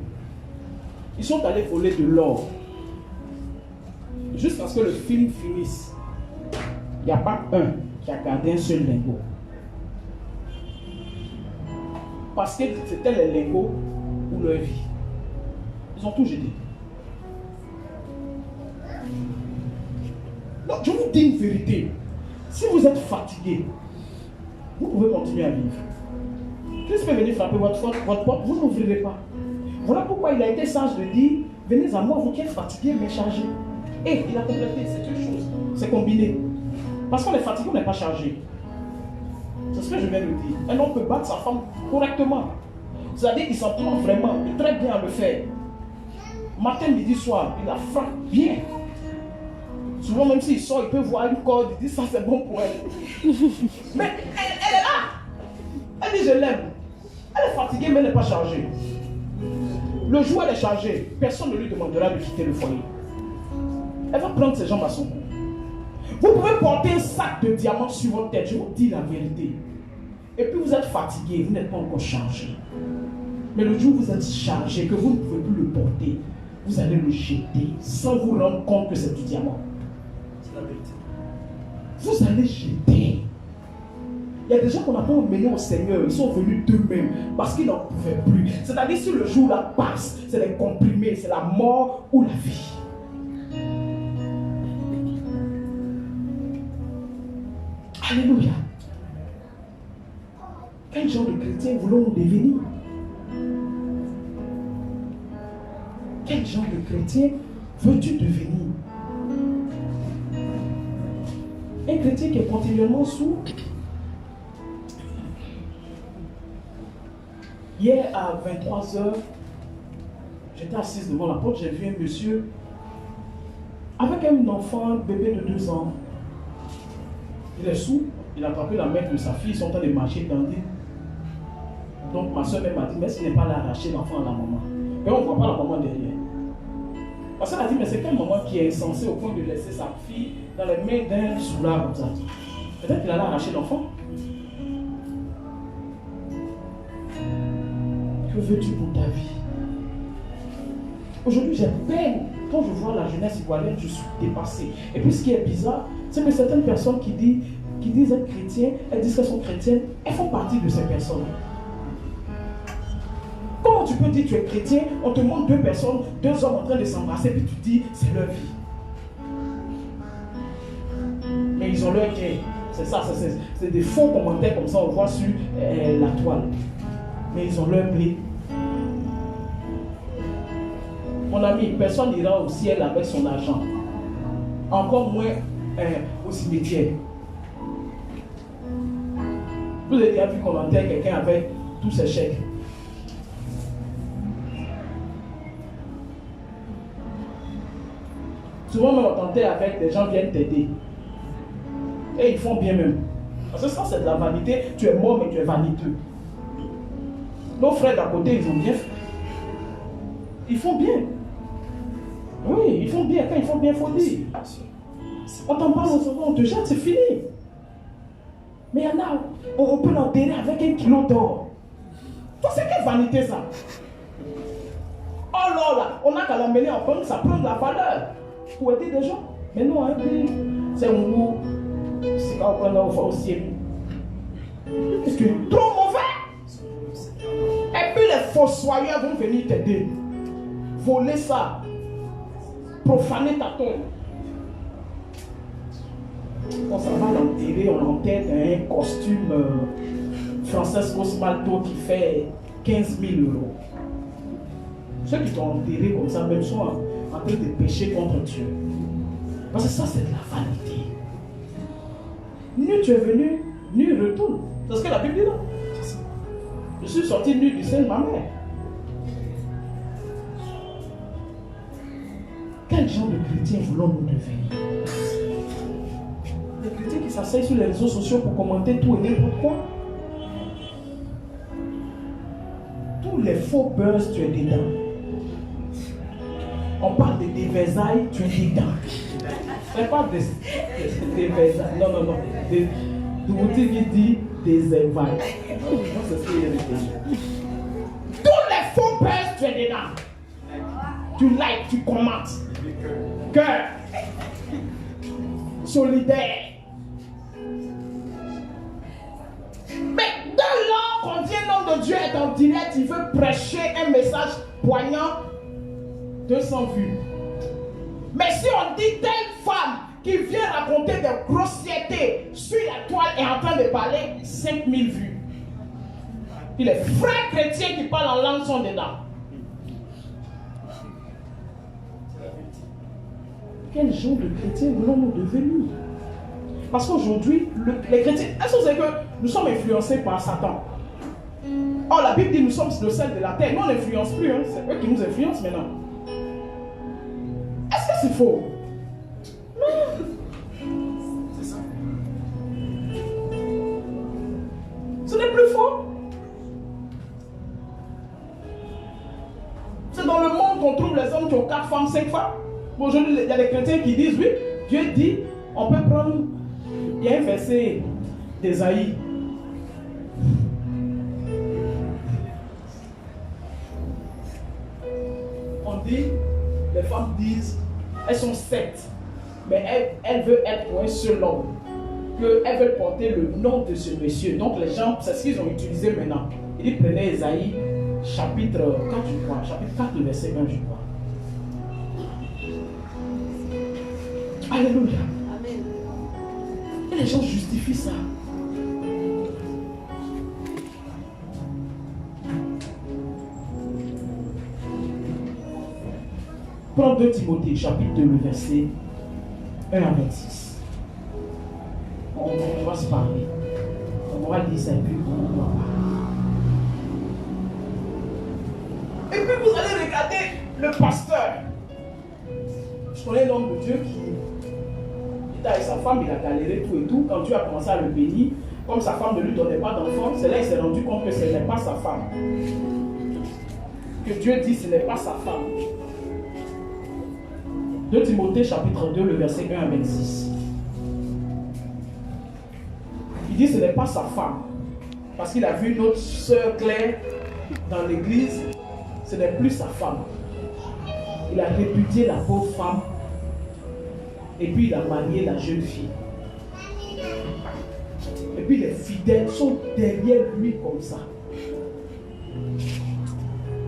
Ils sont allés voler de l'or. Jusqu'à ce que le film finisse. Il n'y a pas un qui a gardé un seul lingot. Parce que c'était les lingots pour leur vie. Ils ont tout jeté. Non, je vous dis une vérité. Si vous êtes fatigué, vous pouvez continuer à vivre. Christ peut venir frapper votre porte, vous n'ouvrirez pas. Voilà pourquoi il a été sage de dire, venez à moi, vous qui êtes fatigués, mais chargés. Et il a complété, c'est une chose, c'est combiné. Parce qu'on est fatigué, on n'est pas chargé. C'est ce que je viens de dire. Un homme peut battre sa femme correctement. C'est-à-dire qu'il s'entend vraiment, il est très bien à le faire. Matin, midi, soir, il la frappe bien. Souvent, même s'il sort, il peut voir une corde, il dit ça c'est bon pour elle. Mais elle est là. Elle dit je l'aime. Elle est fatiguée, mais elle n'est pas chargée. Le jour où elle est chargée, personne ne lui demandera de quitter le foyer. Elle va prendre ses jambes à son cou. Vous pouvez porter un sac de diamants sur votre tête, je vous dis la vérité. Et puis vous êtes fatigué, vous n'êtes pas encore chargé. Mais le jour où vous êtes chargé, que vous ne pouvez plus le porter, vous allez le jeter sans vous rendre compte que c'est du diamant. C'est la vérité. Vous allez jeter. Il y a des gens qu'on n'a pas emmenés au Seigneur, ils sont venus d'eux-mêmes parce qu'ils n'en pouvaient plus. C'est-à-dire si le jour là passe, c'est les comprimés, c'est la mort ou la vie. Alléluia. Quel genre de chrétien voulons-nous devenir? Quel genre de chrétien veux-tu devenir? Un chrétien qui est continuellement sourd. Hier à 23h, j'étais assise devant la porte, j'ai vu un monsieur avec un enfant, un bébé de 2 ans. Il est sourd, il a attrapé la main de sa fille, ils sont en train de marcher dans l'île. Donc ma soeur m'a dit, mais s'il n'est pas là, arracher l'enfant à la maman. Mais on ne voit pas la maman derrière. Parce qu'elle a dit, mais c'est quelle maman qui est insensée au point de laisser sa fille dans les mains d'un soulard comme ça? Peut-être qu'il allait arracher l'enfant. Que veux-tu pour ta vie? Aujourd'hui, j'ai peine. Quand je vois la jeunesse ivoirienne, je suis dépassé. Et puis ce qui est bizarre, c'est que certaines personnes qui disent être chrétiens, elles disent qu'elles sont chrétiennes, elles font partie de ces personnes. Comment tu peux dire que tu es chrétien, on te montre 2 personnes, 2 hommes en train de s'embrasser, puis tu dis c'est leur vie. Mais ils ont leur guerre. C'est ça, c'est des faux commentaires comme ça, on voit sur la toile. Mais ils ont leur blé. Mon ami, personne n'ira au ciel avec son argent. Encore moins au cimetière. Vous avez déjà vu qu'on enterre quelqu'un avec tous ses chèques. Souvent, même on t'enterre avec des gens qui viennent t'aider. Et ils font bien même. Parce que ça, c'est de la vanité. Tu es mort, mais tu es vaniteux. Nos frères d'à côté, ils ont bien fait. Ils font bien. Oui, ils font bien. Quand ils font bien, il faut dire. On t'en parle, on te jette, c'est fini. Mais il y en a, on peut l'enterrer avec 1 kilo d'or. C'est quelle vanité ça? Oh là là, on n'a qu'à l'emmener en banque, ça prend de la valeur pour aider des gens. Mais non, hein, c'est un mot, c'est quand on prend au ciel. Parce que trop mauvais. Et puis les fossoyeurs vont venir t'aider. Voler ça. Profaner ta tombe. On s'en va l'enterrer, on l'enterre dans un costume Francesco Smalto qui fait 15 000 €. Ceux qui t'ont enterré comme ça, même sont en train de pécher contre Dieu. Parce que ça, c'est de la vanité. Nu tu es venu, nu retourne. C'est ce que la Bible dit là. Je suis sorti nu du sein de ma mère. Quel genre de chrétien voulons-nous devenir? Des chrétiens qui s'asseyent sur les réseaux sociaux pour commenter tout et n'importe quoi. Tous les faux buzz, tu es dedans. On parle de déversailles, tu es dedans. C'est pas des déversailles. Non. De Wouti qui dit des évailles. C'est ce qu'il y a dit. Tous les faux buzz, tu es dedans. Tu likes, tu commentes. Cœur. Solidaire. Mais dès lors qu'on vient, l'homme de Dieu est en direct, il veut prêcher un message poignant, 200 vues. Mais si on dit telle femme qui vient raconter des grossièretés sur la toile et en train de parler 5000 vues. Et les frères chrétiens qui parlent en langue sont dedans. Quel genre de chrétiens voulons-nous devenir? Parce qu'aujourd'hui, les chrétiens, est-ce que vous savez que nous sommes influencés par Satan? Or, la Bible dit nous sommes le sel de la terre. Nous, on n'influence plus, hein. C'est eux qui nous influencent maintenant. Est-ce que c'est faux? Non. C'est ça. Ce n'est plus faux. C'est dans le monde qu'on trouve les hommes qui ont 4 femmes, 5 femmes. Aujourd'hui, il y a des chrétiens qui disent, oui, Dieu dit, on peut prendre, il y a un verset d'Ésaïe. On dit, les femmes disent, elles sont 7, mais elles veulent être pour un seul homme. Elles veulent porter le nom de ce monsieur. Donc les gens, c'est ce qu'ils ont utilisé maintenant. Il dit, prenez Ésaïe, chapitre 4, je crois, chapitre 4, verset 1, je crois. Alléluia. Amen. Et les gens justifient ça. Prends 2 Timothée, chapitre 2, le verset 1 à 26. On va se parler. On va lire ça et puis on va parler. Et puis vous allez regarder le pasteur. Je connais un homme de Dieu qui était avec sa femme, il a galéré tout et tout. Quand Dieu a commencé à le bénir, comme sa femme ne lui donnait pas d'enfant, c'est là qu'il s'est rendu compte que ce n'est pas sa femme. Que Dieu dit ce n'est pas sa femme. 2 Timothée chapitre 2, le verset 1 à 26. Il dit ce n'est pas sa femme. Parce qu'il a vu notre sœur Claire dans l'église, ce n'est plus sa femme. Il a répudié la pauvre femme et puis il a marié la jeune fille. Et puis les fidèles sont derrière lui comme ça.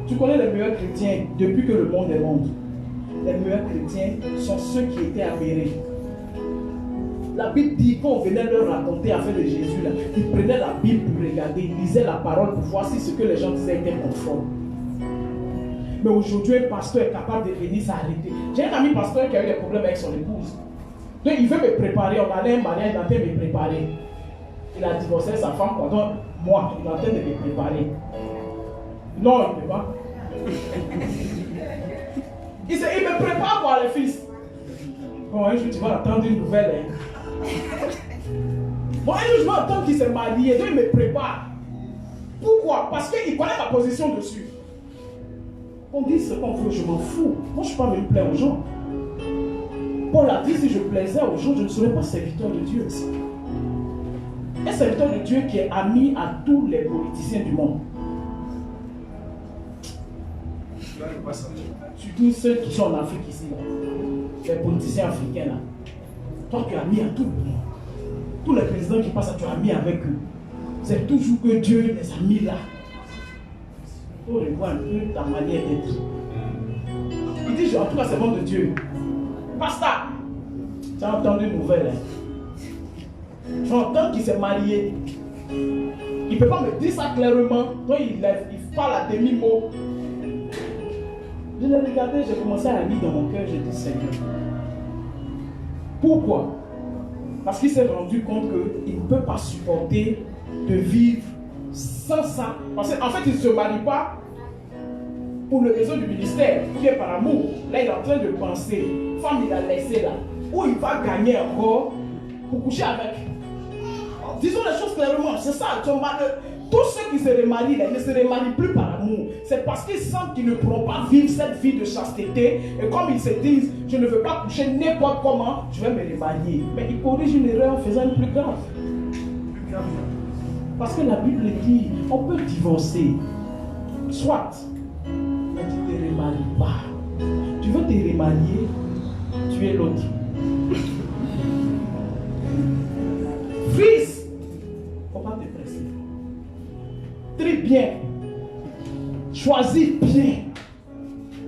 Tu connais les meilleurs chrétiens depuis que le monde est monde. Les meilleurs chrétiens sont ceux qui étaient avérés. La Bible dit qu'on venait leur raconter l'affaire de Jésus, là, ils prenaient la Bible pour regarder, ils lisaient la parole pour voir si ce que les gens disaient était conforme. Mais aujourd'hui, un pasteur est capable de venir s'arrêter. J'ai un ami pasteur qui a eu des problèmes avec son épouse. Donc il veut me préparer, on allait à un mariage, il est en train de me préparer. Il a divorcé sa femme pendant moi, il est en train de me préparer. Non, il ne peut pas. Il me prépare pour les fils. Bon, un jour tu vas attendre une nouvelle. Hein. Bon, un jour je vais attendre qu'il s'est marié, donc il me prépare. Pourquoi? Parce qu'il connaît ma position dessus. On dit ce qu'on veut, je m'en fous. Moi je ne suis pas venu plaire aux gens. Paul a dit si je plaisais aux gens, je ne serais pas serviteur de Dieu. Un serviteur de Dieu qui est ami à tous les politiciens du monde. Surtout ceux qui sont en Afrique ici, là. Les politiciens africains là. Toi tu es ami à tout le monde. Tous les présidents qui passent, tu es ami avec eux. C'est toujours que Dieu les a mis là. Il faut revoir un peu ta manière d'être. Il dit, en tout cas c'est bon de Dieu. Pasteur, tu as entendu une nouvelle. Hein? J'entends qu'il s'est marié. Il ne peut pas me dire ça clairement. Donc il parle à demi-mot. Je l'ai regardé, j'ai commencé à lire dans mon cœur, j'ai dit Seigneur. Pourquoi? Parce qu'il s'est rendu compte qu'il ne peut pas supporter de vivre sans ça. Parce qu'en fait, il ne se marie pas pour le réseau du ministère, ou bien par amour. Là, il est en train de penser, femme, il a laissé là, où il va gagner encore pour coucher avec. Disons les choses clairement, c'est ça, tous ceux qui se remarient là, ils ne se remarient plus par amour. C'est parce qu'ils sentent qu'ils ne pourront pas vivre cette vie de chasteté. Et comme ils se disent, je ne veux pas coucher n'importe comment, je vais me remarier. Mais ils corrigent une erreur en faisant une plus grave. Parce que la Bible dit, on peut divorcer. Soit, mais tu ne te remaries pas. Tu veux te remarier, tu es l'autre. Fils, il ne faut pas te presser. Très bien. Choisis bien.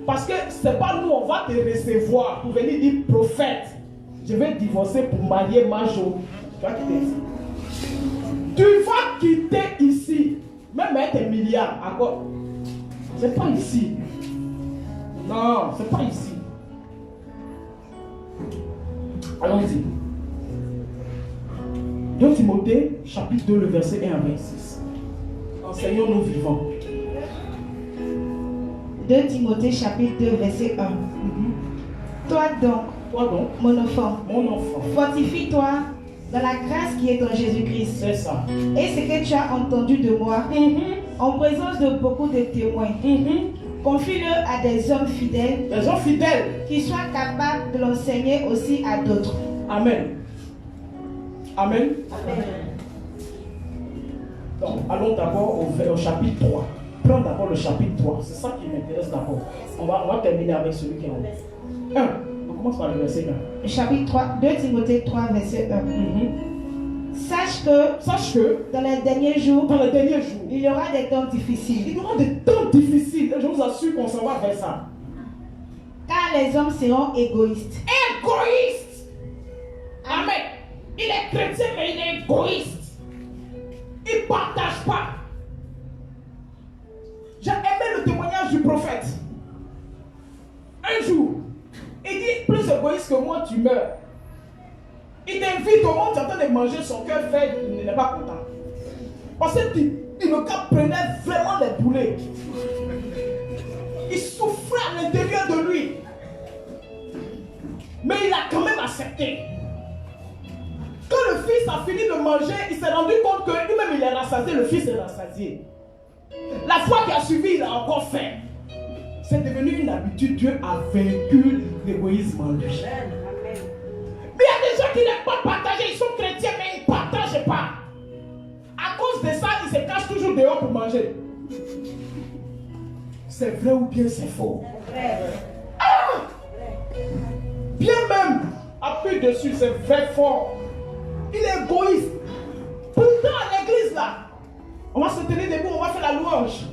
Parce que ce n'est pas nous, on va te recevoir pour venir dire prophète. je vais divorcer pour marier Majo. Tu vas quitter ici. Tu vas quitter ici. Même avec tes milliards. À quoi? C'est pas ici. Non, c'est pas ici. Allons-y. 2 Timothée, chapitre 2, le verset 1 à 26. Enseignons-nous vivants. 2 Timothée chapitre 2 verset 1. Toi donc, mon enfant, fortifie-toi dans la grâce qui est en Jésus-Christ. C'est ça. Et ce que tu as entendu de moi, en présence de beaucoup de témoins, confie-le à des hommes fidèles, qui soient capables de l'enseigner aussi à d'autres. Amen. Amen. Donc, allons d'abord au chapitre 3. Prends d'abord le chapitre 3. C'est ça qui m'intéresse d'abord. On va terminer avec celui qui est en haut. 1. On commence par le verset 1. Chapitre 3, 2 Timothée 3, verset 1. Sache que dans les derniers jours, il y aura des temps difficiles. Il y aura des temps difficiles. Je vous assure qu'on s'en va vers ça. Car les hommes seront égoïstes. Égoïstes. Amen. Il est chrétien, mais il est égoïste. Il ne partage pas. J'ai aimé le témoignage du prophète. Un jour, il dit, plus égoïste que moi, tu meurs. Il t'invite au monde, tu es en train de manger, son cœur fait, il n'est pas content. Parce que le gars prenait vraiment les boulets. Il souffrait à l'intérieur de lui. Mais il a quand même accepté. Quand le fils a fini de manger, il s'est rendu compte que lui-même il est rassasié, le fils est rassasié. La fois qui a suivi, il a encore fait. C'est devenu une habitude. Dieu a vaincu l'égoïsme en lui. Mais il y a des gens qui n'aiment pas partager, ils sont chrétiens, mais ils ne partagent pas. À cause de ça, ils se cachent toujours dehors pour manger. C'est vrai ou bien c'est faux? Ah! Bien même, appuie dessus, c'est vrai fort. Il est égoïste. Pourtant, à l'église là, on va se tenir debout, on va faire la louange.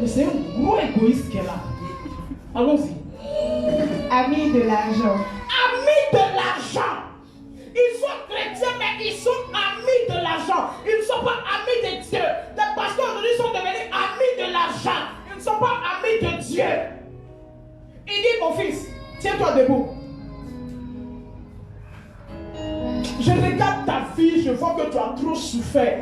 Mais c'est un gros égoïste qui est là. Allons-y. Amis de l'argent. Amis de l'argent. Ils sont chrétiens, mais ils sont amis de l'argent. Ils ne sont pas amis de Dieu. Les pasteurs aujourd'hui sont devenus amis de l'argent. Ils ne sont pas amis de Dieu. Il dit, mon fils, tiens-toi debout. Je regarde ta vie, je vois que tu as trop souffert.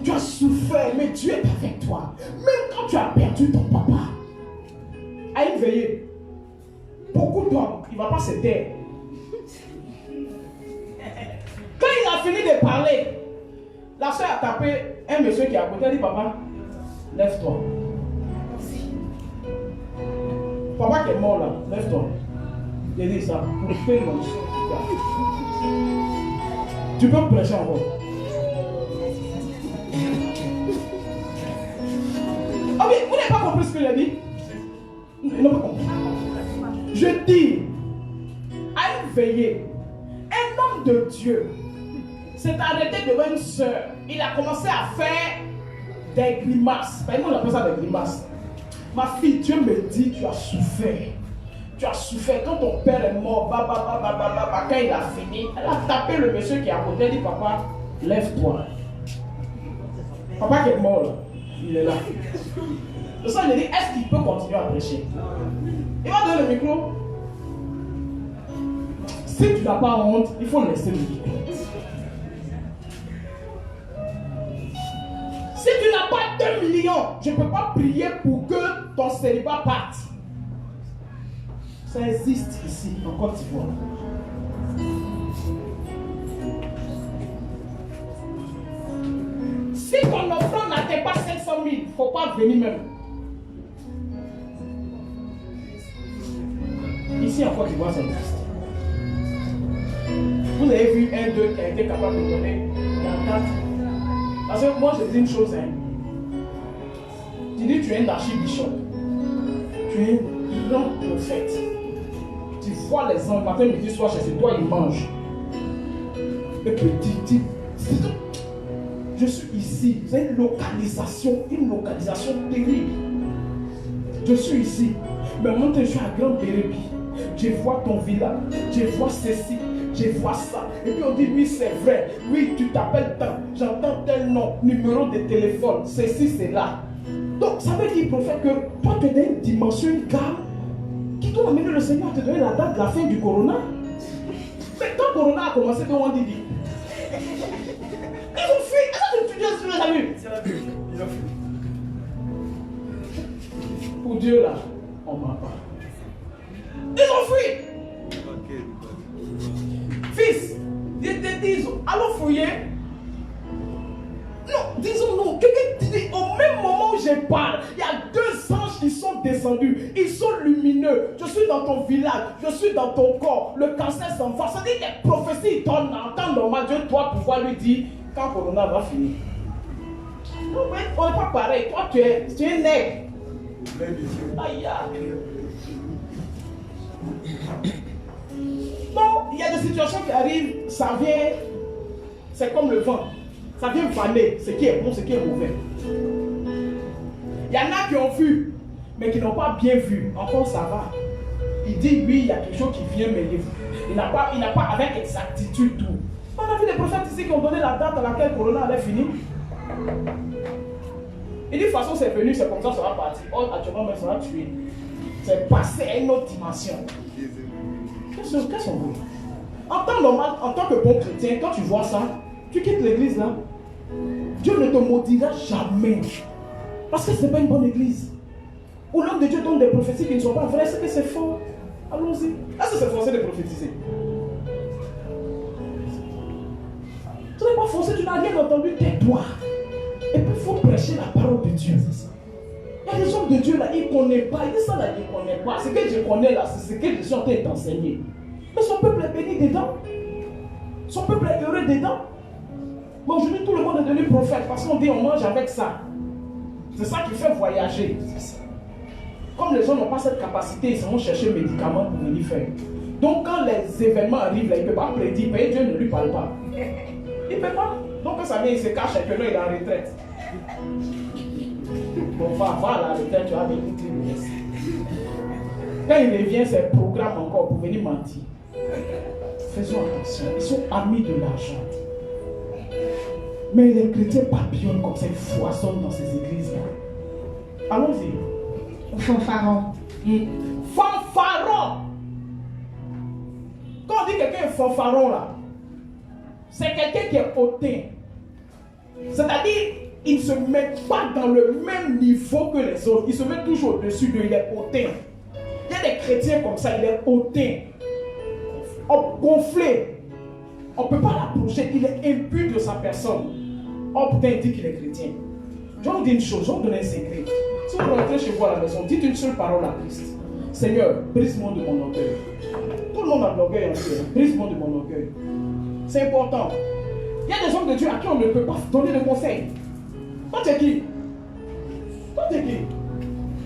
Tu as souffert, mais Dieu est avec toi. Même quand tu as perdu ton papa, à une veillée, beaucoup d'hommes, il ne va pas se taire. Quand il a fini de parler, la soeur a tapé un monsieur qui est à côté, elle dit, papa, lève-toi. Papa qui est mort là, lève-toi. Il dit ça, pour faire mon soeur. Tu peux prêcher encore. Ah oui, vous n'avez pas compris ce que j'ai dit? Ils n'ont pas compris. Je dis, à une veillée, un homme de Dieu s'est arrêté devant une soeur. Il a commencé à faire des grimaces. On appelle ça des grimaces. Ma fille, Dieu me dit, tu as souffert. Tu as souffert. Quand ton père est mort, quand il a fini, elle a tapé le monsieur qui est à côté. Elle dit, papa, lève-toi. Papa qui est mort là, il est là. Le sang, je dis, est-ce qu'il peut continuer à prêcher? Il va donner le micro. Si tu n'as pas honte, il faut laisser le micro. Si tu n'as pas 2 millions, je ne peux pas prier pour que ton célibat parte. Ça existe ici, en Côte d'Ivoire. Si ton offrande n'atteint pas 500 000, il ne faut pas venir même. Ici, en Côte d'Ivoire, ça existe. Vous avez vu un d'eux qui a été capable de donner la carte. Parce que moi, je dis une chose. Hein. Tu dis, tu es un archibishop. Tu es un grand prophète. Tu vois les hommes, matin, midi, soir, chez toi, ils mangent. Et puis, je suis ici. C'est une localisation terrible. Je suis ici. Mais moi, je suis à Grand Bérébi. je vois ton village, je vois ceci, je vois ça. Et puis on dit, oui, c'est vrai. Oui, tu t'appelles tant, j'entends tel nom, numéro de téléphone, ceci, c'est là. Donc, ça veut dire, prophète, que toi, tu es dans une dimension, une gamme, qui doit amener le Seigneur à te donner la date de la fin du corona. Mais quand le corona a commencé, tout le monde dit, ils ont fui. Est-ce que tu as vu? Ils ont fui. Pour Dieu, là, on ne ment pas. Ils ont fui. Fils, ils te disent, allons fouiller. Non, disons non. Quelqu'un te dit, au même moment où je parle, il y a deux anges qui sont descendus. Ils sont lumineux. Je suis dans ton village, je suis dans ton corps. Le cancer s'en va. Ça dit des prophéties, en temps normal, Dieu doit pouvoir lui dire quand Corona va finir. Non, mais on n'est pas pareil. Toi, tu es nègre. Aïe, aïe. Bon, il y a des situations qui arrivent, ça vient, c'est comme le vent. Ça vient vanner ce qui est bon, ce qui est mauvais. Il y en a qui ont vu, mais qui n'ont pas bien vu. Encore ça va. Il dit, oui, il y a quelque chose qui vient, mais il n'a pas avec exactitude tout. On a vu des prophètes ici qui ont donné la date à laquelle Corona allait finir. Il dit, de toute façon, c'est venu, c'est comme ça, ça va partir. Oh, actuellement, mais ça va tuer. C'est passé à une autre dimension. Qu'est-ce qu'on veut? En temps normal, en tant que bon chrétien, quand tu vois ça, tu quittes l'église là. Dieu ne te maudira jamais. Parce que ce n'est pas une bonne église. Où l'homme de Dieu donne des prophéties qui ne sont pas vraies, c'est que c'est faux. Allons-y. Est-ce que c'est forcé de prophétiser? Tu n'es pas forcé, tu n'as rien entendu, tais-toi. Et puis il faut prêcher la parole de Dieu. Il y a des hommes de Dieu là, ils ne connaissent pas. Il dit ça là, ils ne connaissent pas. Ce que je connais là, c'est ce que je suis en train d'enseigner. Mais son peuple est béni dedans. Son peuple est heureux dedans. Mais aujourd'hui, tout le monde est devenu prophète parce qu'on dit on mange avec ça. C'est ça qui fait voyager. Comme les gens n'ont pas cette capacité, ils vont chercher des médicaments pour venir faire. Donc quand les événements arrivent là, il ne peut pas prédire, mais Dieu ne lui parle pas. Il ne peut pas. Donc quand ça vient, il se cache et que là, il est en retraite. Bon, va à la retraite, tu vas venir le reste. Quand il revient, c'est un programme encore pour venir mentir. Faisons attention, ils sont amis de l'argent. Mais les chrétiens papillonnent comme ça, ils foisonnent dans ces églises-là. Allons-y. Fanfaron. Fanfaron. Quand on dit quelqu'un est fanfaron là, c'est quelqu'un qui est hautain. C'est-à-dire, il ne se met pas dans le même niveau que les autres. Il se met toujours au-dessus d'eux, il est hautain. Il y a des chrétiens comme ça, il est hautain. Gonflé. On ne peut pas l'approcher, il est imbu de sa personne. Oh putain, il dit qu'il est chrétien. Je vais vous dire une chose, je vais vous donner un secret. Si vous rentrez chez vous à la maison, dites une seule parole à Christ. Seigneur, brise-moi de mon orgueil. Tout le monde a de l'orgueil en Dieu. Brise-moi de mon orgueil. C'est important. Il y a des hommes de Dieu à qui on ne peut pas donner de conseils. Toi, tu es qui? Toi, tu es qui?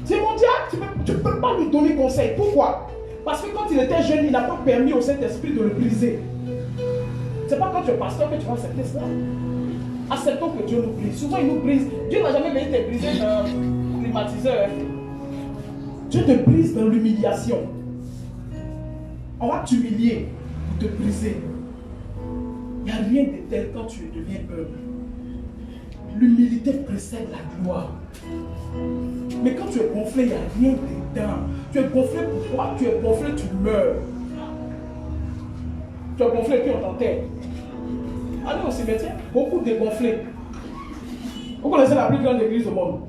C'est mon diable, tu ne peux pas lui donner conseil. Pourquoi? Parce que quand il était jeune, il n'a pas permis au Saint-Esprit de le briser. C'est pas quand tu es pasteur que tu vas accepter cela. Acceptons que Dieu nous brise. Souvent, il nous brise. Dieu n'a jamais venu te briser dans le climatiseur. Dieu te brise dans l'humiliation. On va t'humilier pour te briser. Il n'y a rien de tel quand tu deviens humble. L'humilité précède la gloire. Mais quand tu es gonflé, il n'y a rien dedans. Tu es gonflé pourquoi? Tu es gonflé, tu meurs. Tu es gonflé, puis on t'enterre. Allez au cimetière, beaucoup de gonflés. Vous connaissez la plus grande église au monde?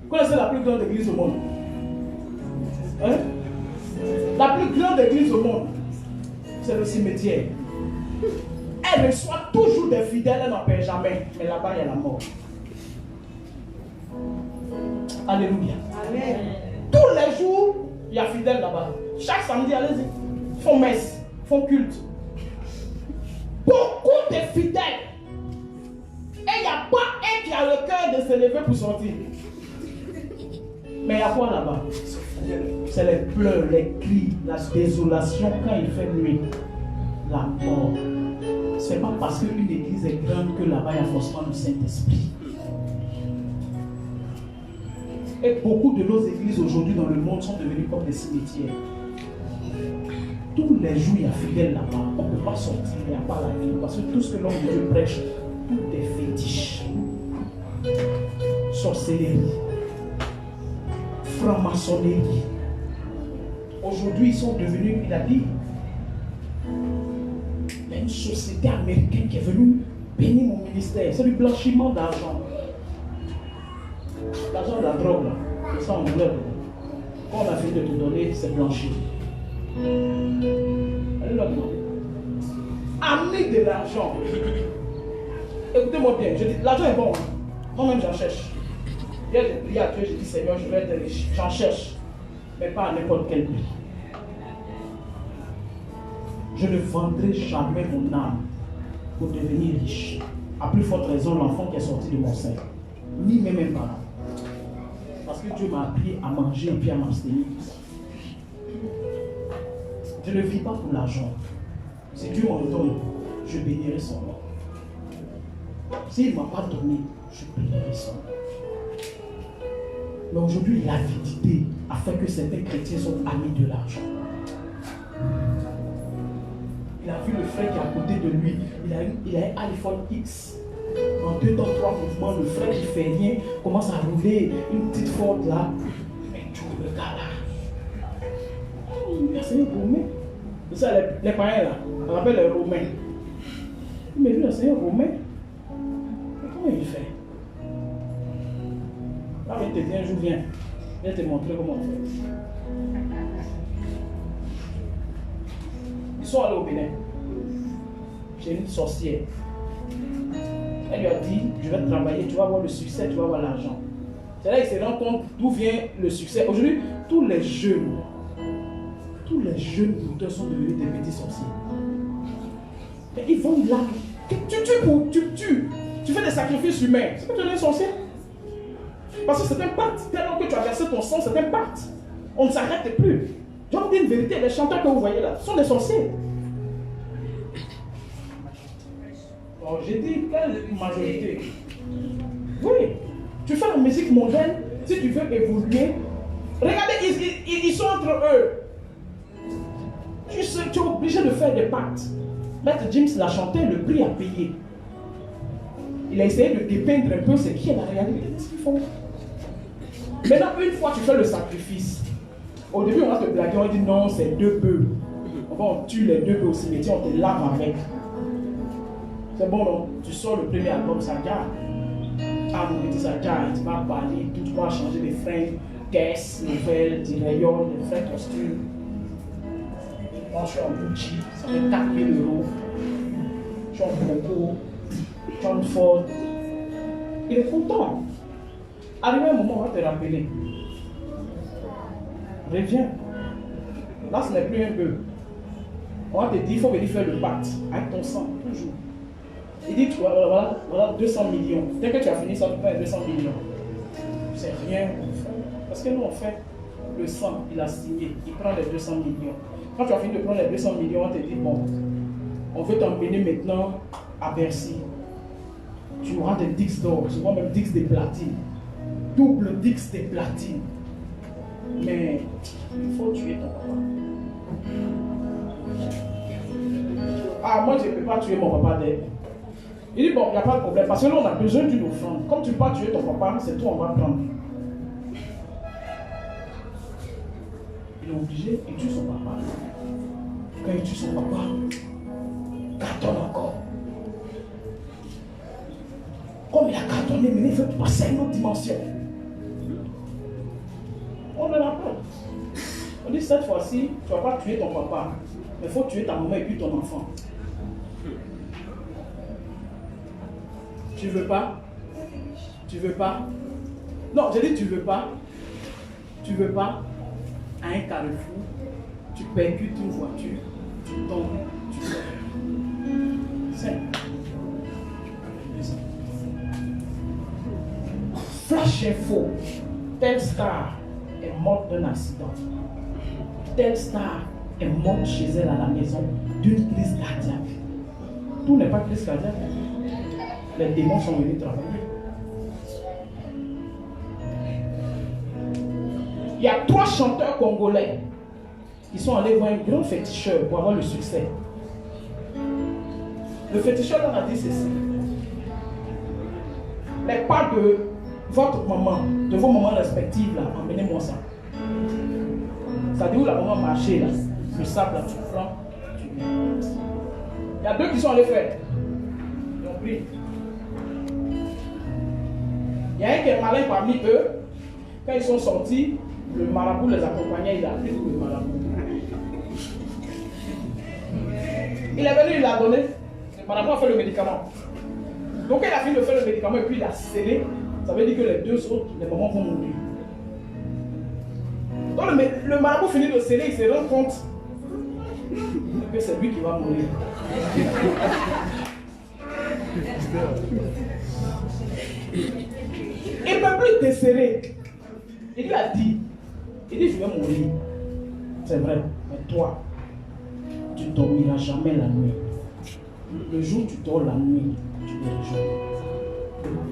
Vous connaissez la plus grande église au monde? Hein? La plus grande église au monde, c'est le cimetière. Elle reçoit toujours des fidèles, elle n'en perd jamais. Mais là-bas, il y a la mort. Alléluia. Amen. Tous les jours, il y a fidèles là-bas. Chaque samedi, allez-y. Font messe, font culte. Beaucoup de fidèles. Et il n'y a pas un qui a le cœur de se lever pour sortir. Mais il y a quoi là-bas? C'est les pleurs, les cris, la désolation quand il fait nuit. La mort. Ce n'est pas parce qu'une église est grande que là-bas il y a forcément le Saint-Esprit. Et beaucoup de nos églises aujourd'hui dans le monde sont devenues comme des cimetières. Tous les jours, il y a fidèles là-bas. On ne peut pas sortir, il n'y a pas la vie. Parce que tout ce que l'homme de Dieu prêche, tout est fétiche. Sorcellerie, franc-maçonnerie. Aujourd'hui, ils sont devenus, il a dit, il y a une société américaine qui est venue bénir mon ministère. C'est du blanchiment d'argent. L'argent de la drogue, là. C'est ça en anglais. Quand on a fini de te donner, c'est blanchi. Allez leur demander. Amenez de l'argent. Écoutez-moi bien, je dis, l'argent est bon. Hein. Moi-même, j'en cherche. Hier, j'ai prié à Dieu, j'ai dit, Seigneur, je vais être riche. J'en cherche. Mais pas à n'importe quel prix. Je ne vendrai jamais mon âme pour devenir riche. À plus forte raison, l'enfant qui est sorti de mon sein. Ni mes mêmes parents. Parce que Dieu m'a appris à manger et puis à m'abstenir. Je ne vis pas pour l'argent. Si Dieu m'en donne, je bénirai son nom. S'il ne m'a pas donné, je bénirai son nom. Mais aujourd'hui, l'avidité a fait que certains chrétiens sont amis de l'argent. Il a vu le frère qui est à côté de lui. Il a un iPhone X. En 2 temps, 3 mouvements, le frère qui fait rien commence à rouler une petite Ford là. Mais tout le gars là. C'est un Romain. C'est ça, les païens là. On appelle les Romains. Mais lui, c'est un Romain. Mais comment il fait? Là, il te dit un jour, viens. Je vais te montrer comment on fait. Ils sont allés au Bénin. J'ai une sorcière. Elle lui a dit, je vais travailler, tu vas avoir le succès, tu vas avoir l'argent. C'est là qu'il se rend compte d'où vient le succès. Aujourd'hui, tous les jeunes douteurs sont devenus des petits sorciers. Et ils vont là. Tu fais des sacrifices humains. C'est que tu es un sorcier. Parce que c'est un pacte. Tellement que tu as versé ton sang, c'est un pacte. On ne s'arrête plus. Je vous dis une vérité, les chanteurs que vous voyez là sont des sorciers. Oh, j'ai dit quelle majorité? Oui, tu fais la musique mondaine, si tu veux évoluer. Regardez, ils sont entre eux. Tu es obligé de faire des pactes. Maître James l'a chanté, le prix à payer. Il a essayé de dépeindre un peu ce qui est la réalité de ce qu'ils font. Maintenant, une fois tu fais le sacrifice, au début on va te blaguer, on dit non, c'est 2 bœufs. On tue les 2 bœufs au cimetière, on te lave avec. C'est bon, non? Tu sors le premier album, ça garde. Ah, mon petit, ça garde. Tu vas parler, tout, tu vas changer les fringues, caisses, nouvelles, des rayons, des frais costumes. Moi, je suis en Gucci, ça fait 4 000 €. Je suis en Bronco, John Ford. Il est content. Arrivé un moment, on va te rappeler. Reviens. Là, ce n'est plus un bœuf. On va te dire, il faut venir faire le pacte avec ton sang, toujours. Il dit, voilà 200 millions. Dès que tu as fini ça, tu fais 200 millions. C'est rien qu'on fait. Parce que nous, on fait le sang, il a signé, il prend les 200 millions. Quand tu as fini de prendre les 200 millions, on te dit, bon, on veut t'emmener maintenant à Bercy. Tu auras des dix d'or, souvent même dix de platine. Double dix de platine. Mais il faut tuer ton papa. Ah, moi je ne peux pas tuer mon papa d'aide. Il dit, bon, il n'y a pas de problème, parce que là on a besoin d'une offrande. Comme tu ne peux pas tuer ton papa, c'est tout, on va prendre. Il est obligé, il tue son papa. Quand il tue son papa, cartonne encore. Comme il a cartonné, mais il veut passer à une autre dimension. On le rappelle. On dit cette fois-ci, tu ne vas pas tuer ton papa, mais il faut tuer ta maman et puis ton enfant. Tu veux pas? Tu veux pas? Non, j'ai dit tu veux pas. Tu veux pas? À un carrefour, tu percutes une voiture, tu tombes, tu meurs. Simple. Flash info. Telle star est morte d'un accident. Telle star est morte chez elle à la maison d'une crise cardiaque. Tout n'est pas crise cardiaque. Les démons sont venus travailler. Il y a 3 chanteurs congolais qui sont allés voir un grand féticheur pour avoir le succès. Le féticheur leur a dit ceci. Les pas de votre maman, de vos mamans respectives, là, emmenez-moi ça. Ça dit où la maman marchait là, le sable là, tu prends, tu mets. Il y a 2 qui sont allés faire. Ils ont pris. Il y a un qui est malin parmi eux. Quand ils sont sortis, le marabout les accompagnait, il a pris tout le marabout. Il est venu, il l'a donné. Le marabout a fait le médicament. Donc il a fini de faire le médicament et puis il a scellé. Ça veut dire que les 2 autres, les mamans vont mourir. Donc le marabout finit de sceller, il se rend compte que c'est lui qui va mourir. Il ne peut plus desserrer. Il lui a dit, je vais mourir. C'est vrai, mais toi, tu ne dormiras jamais la nuit. Le jour où tu dors la nuit, tu verras le jour.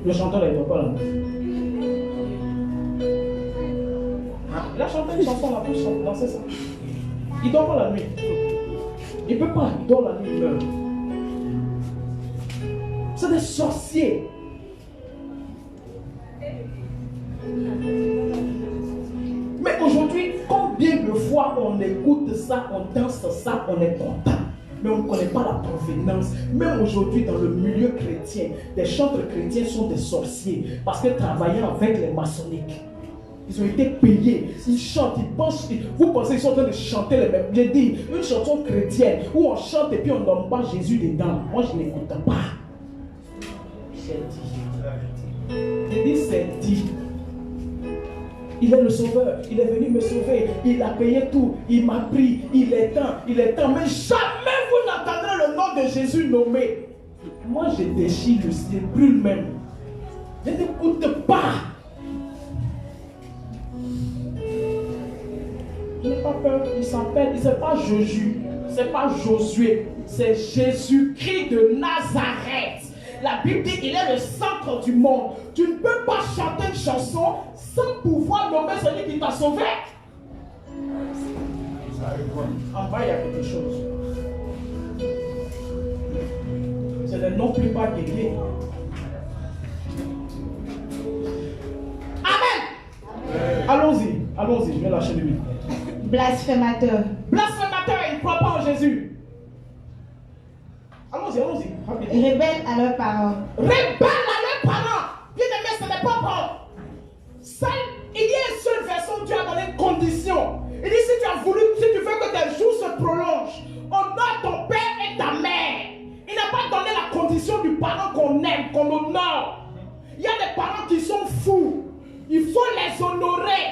Le chanteur ne dort pas la nuit. Il a chanté une chanson, on a tous dansé ça. Il ne dort pas la nuit. Il ne peut pas, il dort la nuit, il meurt. C'est des sorciers. Mais aujourd'hui, combien de fois on écoute ça, on danse ça, on est content. Mais on ne connaît pas la provenance. Même aujourd'hui, dans le milieu chrétien, des chantres chrétiens sont des sorciers parce qu'ils travaillaient avec les maçonniques. Ils ont été payés, ils chantent, ils pensent, vous pensez qu'ils sont en train de chanter les mêmes. J'ai dit, une chanson chrétienne où on chante et puis on ne donne pas Jésus dedans. Moi, je n'écoute pas. J'ai dit, c'est dit. Il est le sauveur, il est venu me sauver, il a payé tout, il m'a pris, il est temps. Mais jamais vous n'entendrez le nom de Jésus nommé. Moi, je déchire le ciel, brûle même. Je n'écoute pas. Je n'ai pas peur, il s'appelle, c'est pas Jésus, c'est pas Josué, c'est Jésus-Christ de Nazareth. La Bible dit qu'il est le centre du monde. Tu ne peux pas chanter une chanson sans pouvoir nommer celui qui t'a sauvé. En bas, il y a quelque chose. C'est le nom plus bas guéri. Amen. Allons-y, je vais lâcher le micro. Blasphémateur. Blasphémateur, il ne croit pas en Jésus. Allons-y. Rebelle à leurs parents. Rebelle à leurs parents. Bien aimé, ce n'est pas bon. Il y a une seule version où Dieu a donné une condition. Il dit si tu veux que tes jours se prolongent, honore ton père et ta mère. Il n'a pas donné la condition du parent qu'on aime, qu'on honore. Il y a des parents qui sont fous. Il faut les honorer.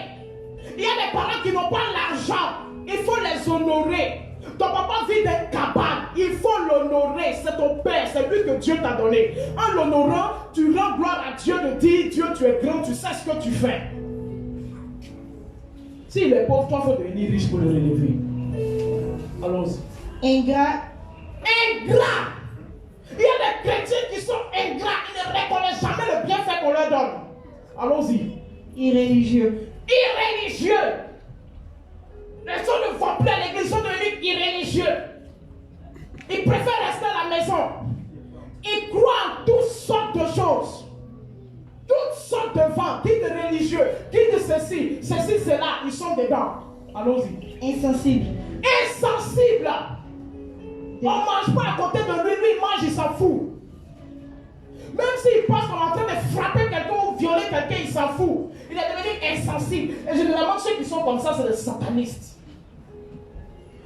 Il y a des parents qui n'ont pas l'argent. Il faut les honorer. Ton papa vit d'un cabane. Il faut l'honorer. C'est ton père. C'est lui que Dieu t'a donné. En l'honorant, tu rends gloire à Dieu de dire Dieu, tu es grand, tu sais ce que tu fais. S'il est pauvre, toi, il faut devenir riche pour le relever. Allons-y. Ingrat. Ingrat. Il y a des chrétiens qui sont ingrats. Ils ne reconnaissent jamais le bienfait qu'on leur donne. Allons-y. Irréligieux. Irréligieux. Les gens ne vont plus à l'église, ils sont devenus irréligieux. Ils préfèrent rester à la maison. Ils croient en toutes sortes de choses. Toutes sortes de vents. Qui de religieux, qui de ceci, cela, ils sont dedans. Allons-y. Insensible. Insensible. On ne mange pas à côté de lui, lui il mange, il s'en fout. Même s'il pense qu'on est en train de frapper quelqu'un ou violer quelqu'un, il s'en fout. Il est devenu insensible. Et généralement, ceux qui sont comme ça, c'est des satanistes.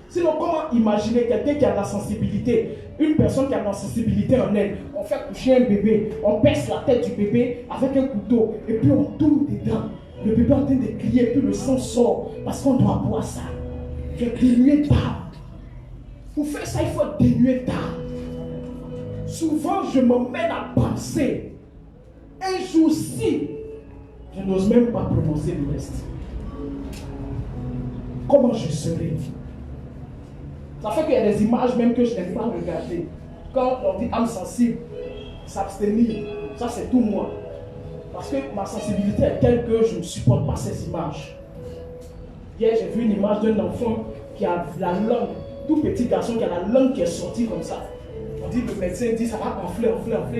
Sinon, comment imaginer quelqu'un qui a de la sensibilité, une personne qui a de la sensibilité en elle, on fait coucher un bébé, on perce la tête du bébé avec un couteau, et puis on tourne dedans. Le bébé est en train de crier, puis le sang sort, parce qu'on doit boire ça. Il faut dénuer d'âme. Pour faire ça, il faut dénuer d'âme. Souvent, je m'emmène à penser, un jour-ci, je n'ose même pas prononcer le reste. Comment je serai? Ça fait qu'il y a des images même que je n'aime pas regarder. Quand on dit âme sensible, s'abstenir, ça c'est tout moi. Parce que ma sensibilité est telle que je ne supporte pas ces images. Hier, j'ai vu une image d'un enfant qui a la langue, tout petit garçon qui a la langue qui est sortie comme ça. On dit, le médecin dit, ça va enfler,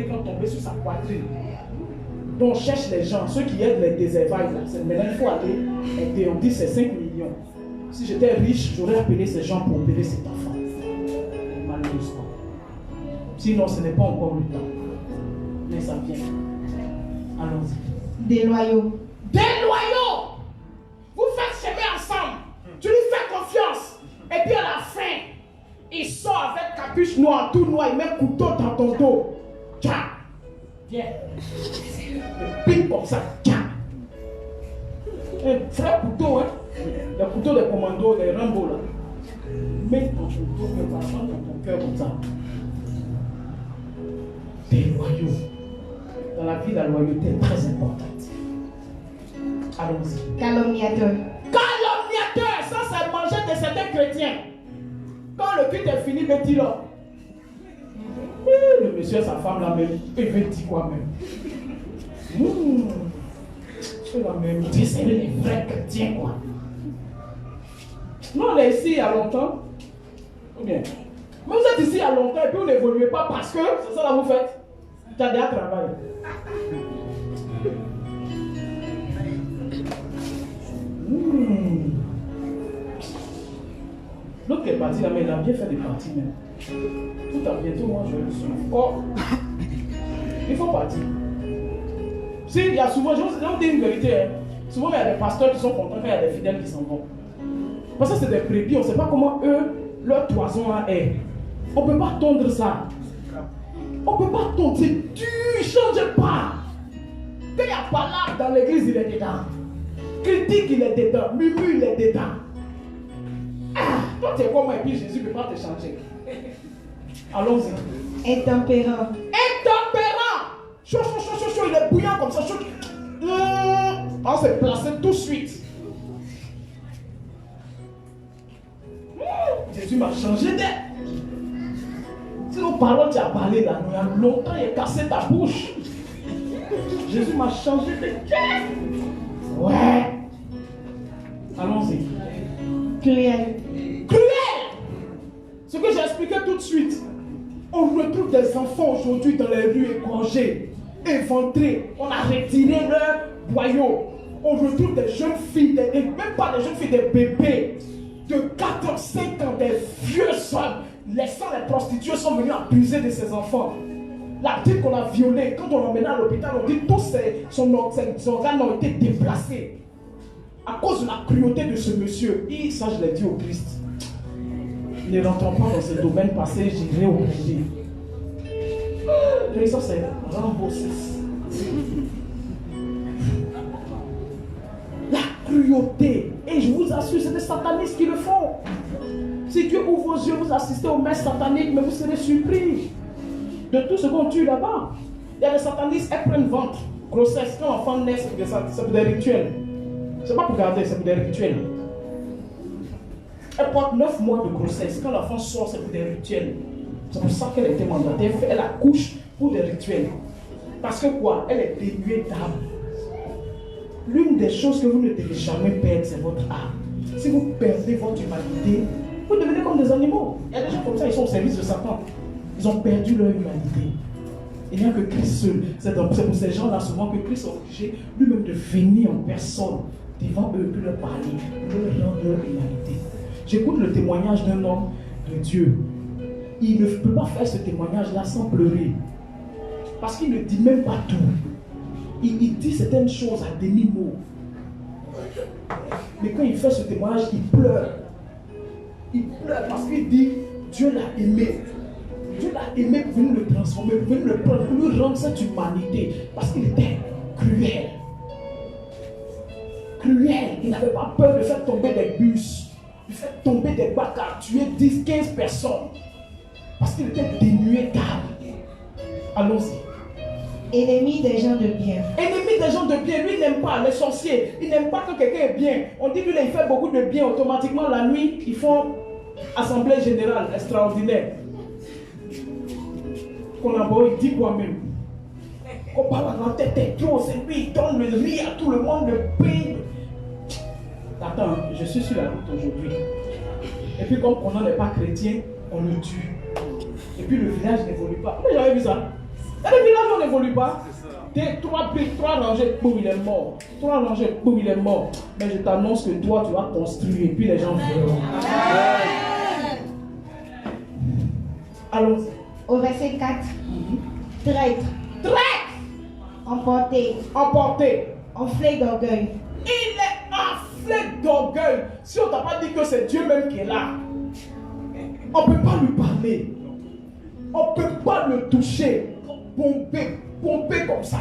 quand tomber sur sa poitrine. Donc on cherche les gens, ceux qui aident les désherbages là. Maintenant il faut aller aider, on dit c'est 5 millions. Si j'étais riche, j'aurais appelé ces gens pour opérer cet enfant. Malheureusement. Sinon ce n'est pas encore le temps. Mais ça vient. Allons-y. Des loyaux. Des loyaux! Vous faites chemin ensemble. Tu lui fais confiance. Et puis à la fin, il sort avec capuche noire, tout noir, il met couteau dans ton dos. Tiens, viens. Le pique comme ça. Tiens. Un vrai couteau, hein. Le couteau des commandos, des Rambo là. Mets ton couteau, mais va dans ton cœur comme ça. Des loyaux. Dans la vie, la loyauté est très importante. Allons-y. Calomniateur. Calomniateur, ça c'est manger de certains chrétiens. Quand le culte est fini, il dit là. Le monsieur et sa femme là même, il veut dire quoi même. C'est la même. C'est les vrais chrétiens quoi. Nous on est ici il y a longtemps. Ou bien. Mais vous êtes ici il y a longtemps et puis vous n'évoluez pas parce que c'est ça là vous faites. Tu as déjà travaillé. L'autre qui est parti là, mais il a bien fait des parties même. Tout à bientôt, moi je vais le suivre. Oh, il faut partir. Si, il y a souvent, je vais vous dire une vérité, hein. Souvent il y a des pasteurs qui sont contents quand il y a des fidèles qui s'en vont. Parce que c'est des brebis, on ne sait pas comment eux, leur toison là est. On ne peut pas tondre ça. On ne peut pas tondre, c'est dur, il ne change pas. Quand il y a palabre dans l'église, il est dedans. Critique, il est dedans. Murmure, il est dedans. Ah, toi, tu es comme moi et puis Jésus ne peut pas te changer. Allons-y. Intempérant. Intempérant. Chaud, il est bouillant comme ça. Chaud. On s'est placé tout de suite. Jésus m'a changé d'air. Si nos paroles tu as parlé là, il y a longtemps, il a cassé ta bouche. Jésus m'a changé de cœur. Ouais. Allons-y. Cruel. Cruel. Ce que j'ai expliqué tout de suite. On retrouve des enfants aujourd'hui dans les rues égorgés, éventrés. On a retiré leurs boyaux. On retrouve des jeunes filles, même pas des jeunes filles, des bébés de 4 ans, 5 ans, des vieux hommes. Laissant les prostituées sont venus abuser de ces enfants. La petite qu'on a violée, quand on l'emmène à l'hôpital, on dit que tous ses organes ont été déplacés. À cause de la cruauté de ce monsieur. Et ça, je l'ai dit au Christ. Ne rentrons pas dans ce domaine passé, j'irai au crédit. Mais ça, c'est Rambo 6. La cruauté. Et je vous assure, c'est des satanistes qui le font. Si Dieu ouvre vos yeux, vous assistez aux messes sataniques, mais vous serez surpris de tout ce qu'on tue là-bas. Il y a des satanistes, elles prennent ventre, grossesse. Quand l'enfant naît, c'est pour des rituels. C'est pas pour garder, c'est pour des rituels. Elle porte 9 mois de grossesse. Quand l'enfant sort, c'est pour des rituels. C'est pour ça qu'elle était mandatée. Elle accouche pour des rituels. Parce que quoi? Elle est dénuée d'âme. L'une des choses que vous ne devez jamais perdre, c'est votre âme. Si vous perdez votre humanité, vous devenez comme des animaux. Il y a des gens comme ça, ils sont au service de Satan. Ils ont perdu leur humanité. Il n'y a que Christ seul. C'est pour ces gens-là souvent que Christ est obligé lui-même de venir en personne devant eux, puis leur parler, leur rendre leur humanité. J'écoute le témoignage d'un homme de Dieu. Il ne peut pas faire ce témoignage-là sans pleurer. Parce qu'il ne dit même pas tout. Il dit certaines choses à demi-mot. Mais quand il fait ce témoignage, il pleure. Il pleure parce qu'il dit Dieu l'a aimé. Dieu l'a aimé pour venir le transformer, pour venir le prendre, pour lui rendre cette humanité. Parce qu'il était cruel. Cruel. Il n'avait pas peur de faire tomber des bus, de faire tomber des bacs à tuer 10, 15 personnes. Parce qu'il était dénué d'âme. Allons-y. Ennemi des gens de bien. Ennemi des gens de bien, lui il n'aime pas les sorciers, il n'aime pas que quelqu'un est bien. On dit lui il fait beaucoup de bien, automatiquement la nuit ils font assemblée générale extraordinaire. Qu'on a beau, il dit quoi même? Qu'on parle à la tête est trop, c'est lui, il donne le riz à tout le monde, le pain. attends, je suis sur la route aujourd'hui. Et puis comme on n'est pas chrétien, on le tue. Et puis le village n'évolue pas. Vous avez vu ça? Dans le village, on n'évolue pas. T'es trois rangées, boum, il est mort. 3 rangées, boum, il est mort. Mais je t'annonce que toi, tu vas construire et puis les gens verront. Allons-y. Au verset 4. Traître, emporté, enflé d'orgueil. Il est enflé d'orgueil. Si on t'a pas dit que c'est Dieu même qui est là, on ne peut pas lui parler. On ne peut pas le toucher. Pomper comme ça.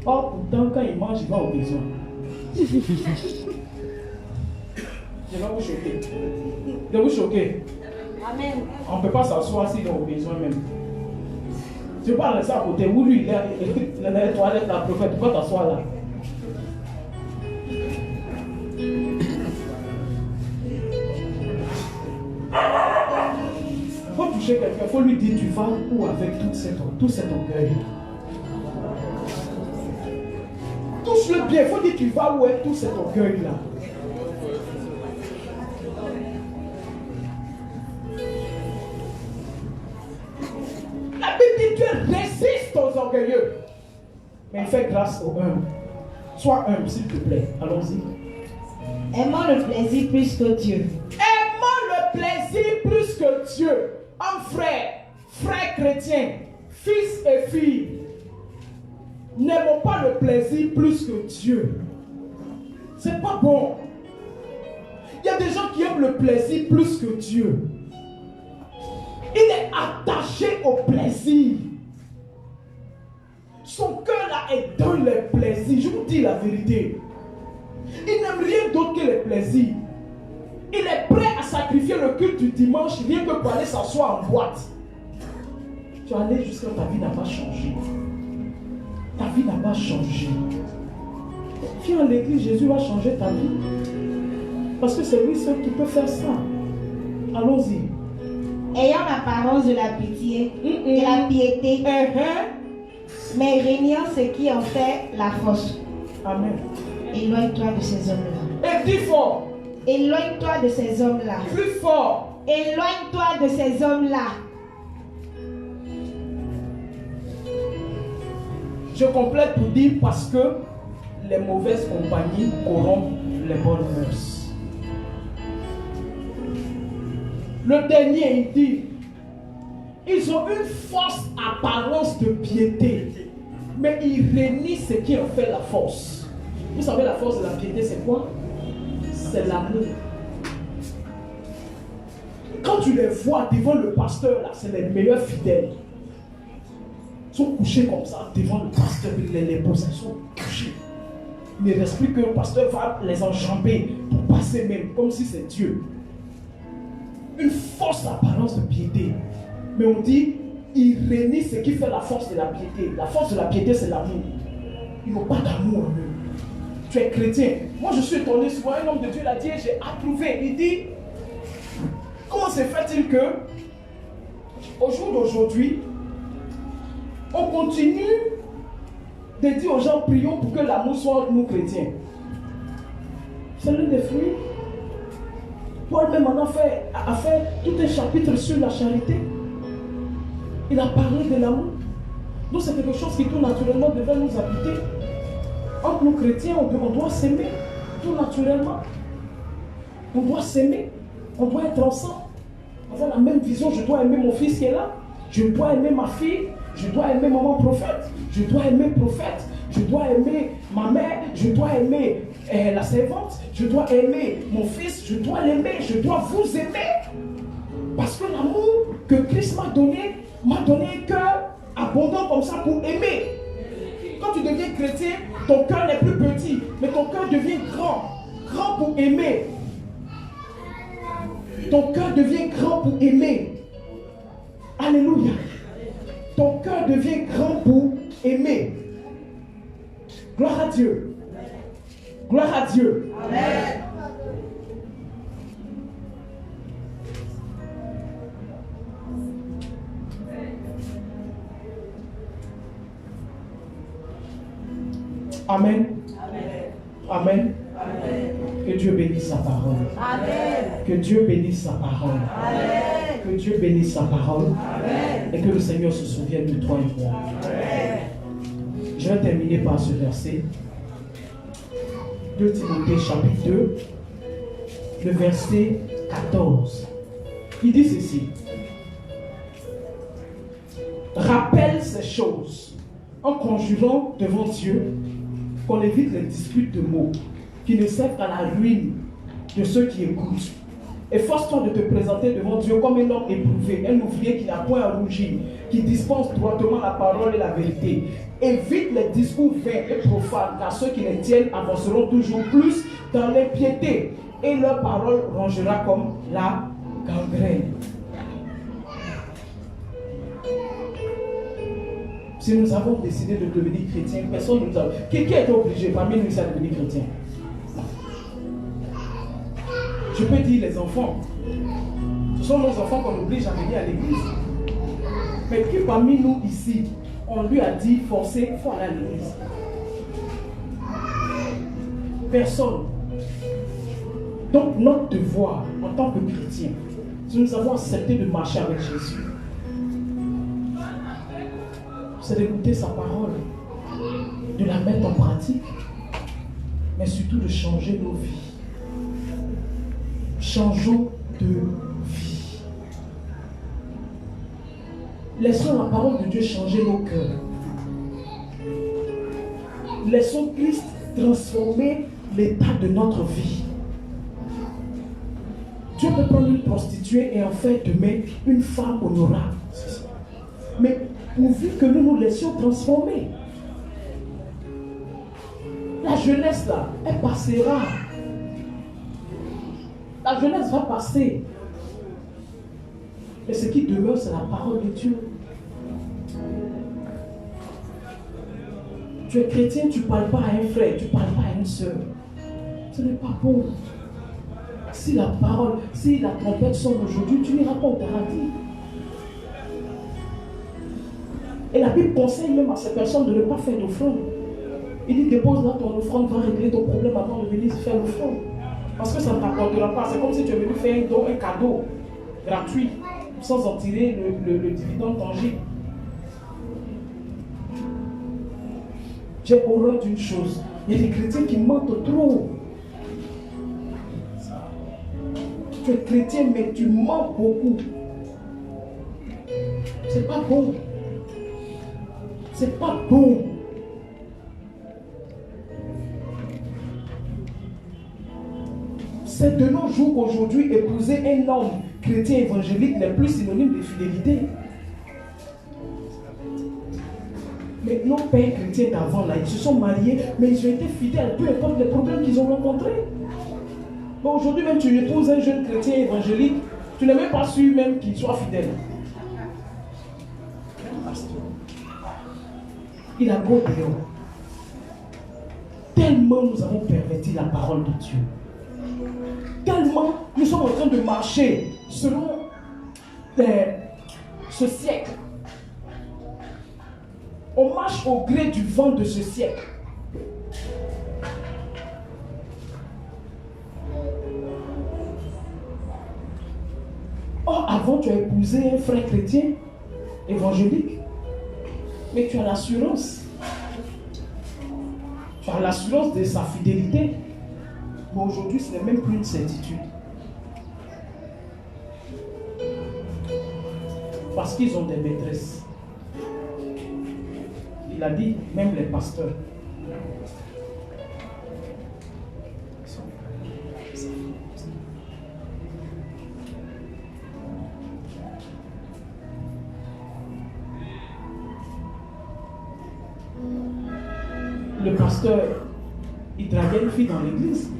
Oh, pourtant, quand il mange, il va au besoin. Je vais vous choquer. Je vais vous choquer. Amen. On ne peut pas s'asseoir s'il est au besoin même. Tu parles de ça à côté. Où lui, il est dans les toilettes, la prophète. Tu vas t'asseoir là. Il faut toucher quelqu'un. Il faut lui dire, tu vas où avec tout cet orgueil. Touche-le bien. Il faut dire, tu vas où avec tout cet orgueil là. La Bible dit Dieu résiste aux orgueilleux, mais il fait grâce aux humbles. Sois humble, s'il te plaît. Allons-y. Aimant le plaisir plus que Dieu. Aimons le plaisir plus que Dieu. Homme frère chrétien, fils et filles. N'aimons pas le plaisir plus que Dieu. C'est pas bon. Il y a des gens qui aiment le plaisir plus que Dieu. Il est attaché au plaisir. Son cœur là est dans les plaisirs. Je vous dis la vérité. Il n'aime rien d'autre que les plaisirs. Il est prêt à sacrifier le culte du dimanche rien que pour aller s'asseoir en boîte. Tu es allé jusqu'à ta vie n'a pas changé. Ta vie n'a pas changé. Viens à l'église, Jésus va changer ta vie. Parce que c'est lui seul qui peut faire ça. Allons-y. Ayant l'apparence de la pitié et la piété, mais régnant ce qui en fait la force. Amen. Éloigne-toi de ces hommes-là. Et dis fort. Éloigne-toi de ces hommes-là. Plus fort. Éloigne-toi de ces hommes-là. Je complète pour dire parce que les mauvaises compagnies corrompent les bonnes mœurs. Le dernier, il dit, ils ont une fausse apparence de piété, mais ils réunissent ce qui en fait la force. Vous savez, la force de la piété, c'est quoi? C'est l'amour. Quand tu les vois devant le pasteur, là, c'est les meilleurs fidèles. Ils sont couchés comme ça devant le pasteur, les beaux, ils sont couchés. Il ne reste plus que le pasteur va les enjamber pour passer même, comme si c'est Dieu. Une fausse apparence de piété. Mais on dit, ils réunissent ce qui fait la force de la piété. La force de la piété, c'est l'amour. Ils n'ont pas d'amour en eux. Tu es chrétien. Moi, je suis étonné souvent. Un homme de Dieu l'a dit, j'ai approuvé. Il dit, comment se fait-il que, au jour d'aujourd'hui, on continue de dire aux gens, prions pour que l'amour soit entre nous chrétiens. C'est l'un des fruits. Paul même en a fait tout un chapitre sur la charité. Il a parlé de l'amour. Donc c'est quelque chose qui tout naturellement devrait nous habiter. Entre nous chrétiens, on doit s'aimer tout naturellement. On doit s'aimer. On doit être ensemble. Avoir la même vision. Je dois aimer mon fils qui est là. Je dois aimer ma fille. Je dois aimer maman prophète. Je dois aimer le prophète. Je dois aimer ma mère. Je dois aimer la servante. Je dois aimer mon fils. Je dois l'aimer. Je dois vous aimer. Parce que l'amour que Christ m'a donné un cœur abondant comme ça pour aimer. Quand tu deviens chrétien, ton cœur n'est plus petit, mais ton cœur devient grand. Grand pour aimer. Ton cœur devient grand pour aimer. Alléluia. Ton cœur devient grand pour aimer. Gloire à Dieu. Gloire à Dieu. Amen. Amen. Amen. Amen. Amen. Que Dieu bénisse sa parole. Amen. Que Dieu bénisse sa parole. Amen. Que Dieu bénisse sa parole. Amen. Et que le Seigneur se souvienne de toi et moi. Amen. Je vais terminer par ce verset. 2 Timothée chapitre 2, le verset 14. Il dit ceci. Rappelle ces choses en conjurant devant Dieu qu'on évite les disputes de mots qui ne servent qu'à la ruine de ceux qui écoutent. Efforce-toi de te présenter devant Dieu comme un homme éprouvé, un ouvrier qui n'a point à rougir, qui dispense droitement la parole et la vérité. Évite les discours vains et profanes, car ceux qui les tiennent avanceront toujours plus dans l'impiété, et leur parole rongera comme la gangrène. Si nous avons décidé de devenir chrétiens, personne ne nous a... Qui a été obligé parmi nous à devenir chrétien? Je peux dire les enfants. Ce sont nos enfants qu'on oblige à venir à l'église. Mais qui parmi nous ici, on lui a dit forcé, il faut aller à l'église? Personne. Donc notre devoir en tant que chrétien, si nous avons accepté de marcher avec Jésus, c'est d'écouter sa parole, de la mettre en pratique, mais surtout de changer nos vies. Changeons de vie. Laissons la parole de Dieu changer nos cœurs. Laissons Christ transformer l'état de notre vie. Dieu peut prendre une prostituée et en faire demain une femme honorable. Mais pourvu que nous nous laissions transformer. La jeunesse là, elle passera. La jeunesse va passer. Mais ce qui demeure, c'est la parole de Dieu. Tu es chrétien, tu ne parles pas à un frère, tu ne parles pas à une soeur. Ce n'est pas bon. Si la parole, si la trompette sonne aujourd'hui, tu n'iras pas au paradis. Et la Bible conseille même à ces personnes de ne pas faire d'offrande. Il dit, dépose là ton offrande, va régler ton problème avant de venir faire l'offrande. Parce que ça ne t'apportera pas. C'est comme si tu es venu faire un don, un cadeau gratuit, sans en tirer le dividende tangible. J'ai horreur d'une chose. Il y a des chrétiens qui mentent trop. Tu es chrétien, mais tu mens beaucoup. C'est pas bon. C'est pas bon. C'est de nos jours qu'aujourd'hui, épouser un homme chrétien évangélique n'est plus synonyme de fidélité. Mais nos pères chrétiens d'avant, là, ils se sont mariés, mais ils ont été fidèles, peu importe les problèmes qu'ils ont rencontrés. Mais aujourd'hui, même tu épouses un jeune chrétien évangélique, tu n'es même pas sûr même qu'il soit fidèle. Il a beau dire, tellement nous avons perverti la parole de Dieu. Tellement nous sommes en train de marcher selon ce siècle. On marche au gré du vent de ce siècle. Or, avant, tu as épousé un frère chrétien évangélique, mais tu as l'assurance. Tu as l'assurance de sa fidélité. Mais aujourd'hui, ce n'est même plus une certitude. Parce qu'ils ont des maîtresses. Il a dit, même les pasteurs. Le pasteur, il draguait une fille dans l'église.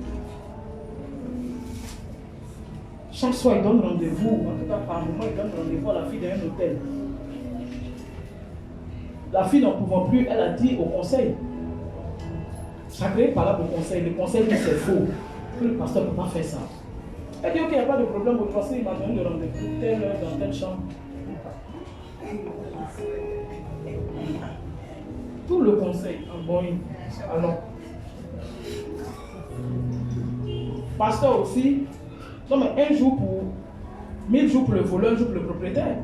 Chaque soir, il donne rendez-vous, en tout cas par moment, il donne rendez-vous à la fille d'un hôtel. La fille n'en pouvant plus, elle a dit au conseil. Chacun parle au conseil. Le conseil dit c'est faux. Que le pasteur ne peut pas faire ça. Elle dit ok, il n'y a pas de problème. Au troisième, il m'a donné le rendez-vous, telle heure, dans telle chambre. Tout le conseil en bon. Alors, Pasteur aussi. Non, mais un jour pour 1000 jours pour le voleur, un jour pour le propriétaire.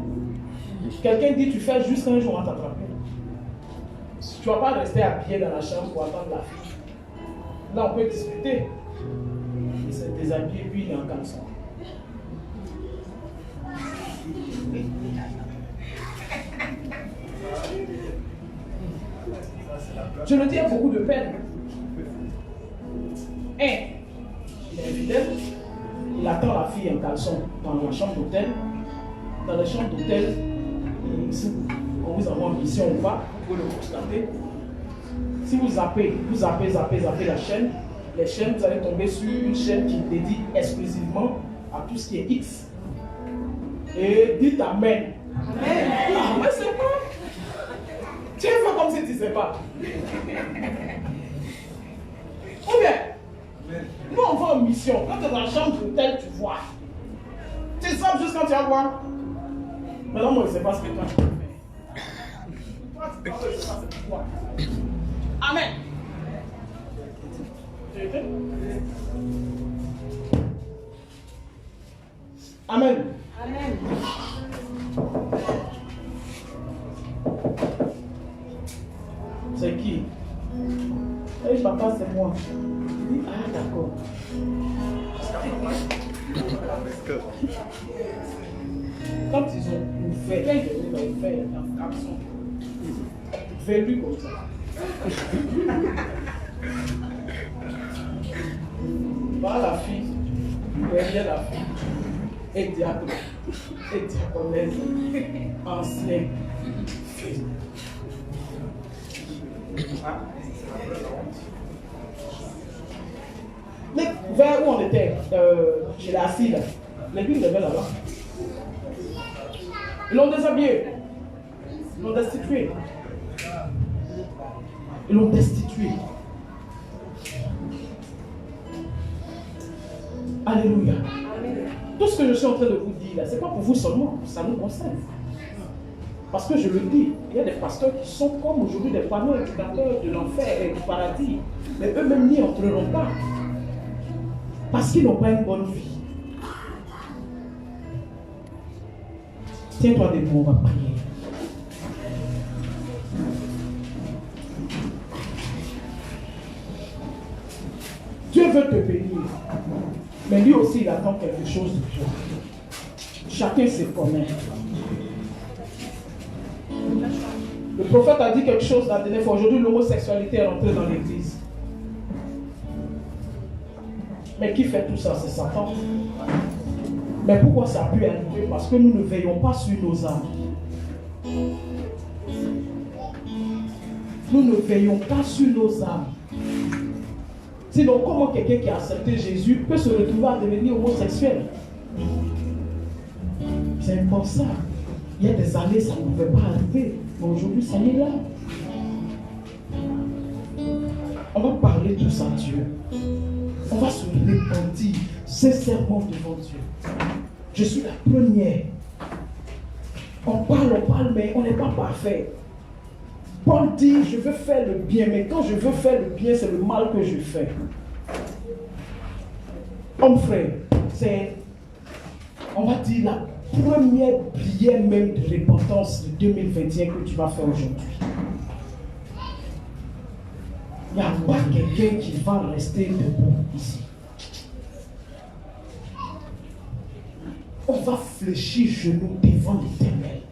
Quelqu'un dit tu fais juste un jour, on t'attrape. Tu ne vas pas rester habillé dans la chambre pour attendre la fille. Là, on peut discuter. Il s'est déshabillé, lui, il est en caleçon. Je le dis à beaucoup de peine. Il est infidèle. Il attend la fille en caleçon dans la chambre d'hôtel. Dans la chambre d'hôtel, si on vous envoie en mission ou pas, vous pouvez le constater. Si vous zappez la chaîne, les chaînes, vous allez tomber sur une chaîne qui dédie exclusivement à tout ce qui est X. Et dites Amen. Amen. Ah, mais c'est quoi? Tu fais comme si tu ne sais pas. Ou bien, nous on va en mission. Quand tu es dans la chambre d'hôtel, tu vois. Tu sais juste quand tu vas voir. Maintenant, moi, je ne sais pas ce que toi tu fais. Toi, tu ne sais pas ce que tu vois. Amen. Amen. Amen. C'est qui? Et papa, c'est moi. Il dit, ah d'accord. Quand ils ont ouvert, quand ils ont ouvert la fraction, velu comme ça. Par la fille, derrière la fille, et diable, et diaconesse, ancien. Mais vers où on était, chez la assis là, les filles levaient là-bas. Ils l'ont déshabillé. Ils l'ont destitué. Ils l'ont destitué. Alléluia. Tout ce que je suis en train de vous dire là, ce n'est pas pour vous seulement, ça nous concerne. Parce que je le dis, il y a des pasteurs qui sont comme aujourd'hui des panneaux indicateurs de l'enfer et du paradis. Mais eux-mêmes n'y entreront pas. Parce qu'ils n'ont pas une bonne vie. Tiens-toi debout, on va prier. Dieu veut te bénir. Mais lui aussi, il attend quelque chose de toi. Chacun se connaît. Le prophète a dit quelque chose la dernière fois. Aujourd'hui, l'homosexualité est rentrée dans l'église. Mais qui fait tout ça? C'est Satan. Mais pourquoi ça a pu arriver? Parce que nous ne veillons pas sur nos âmes. Nous ne veillons pas sur nos âmes. Sinon, comment quelqu'un qui a accepté Jésus peut se retrouver à devenir homosexuel? C'est impensable. Il y a des années, ça ne pouvait pas arriver. Mais aujourd'hui, ça y est là. On va parler de ça à Dieu. On va se repentir sincèrement devant Dieu. Je suis la première. On parle, mais on n'est pas parfait. Paul dit, je veux faire le bien, mais quand je veux faire le bien, c'est le mal que je fais. Homme frère, c'est, on va dire, la première prière même de repentance de 2021 que tu vas faire aujourd'hui. Il n'y a pas quelqu'un qui va rester debout ici. On va fléchir genoux devant l'Éternel.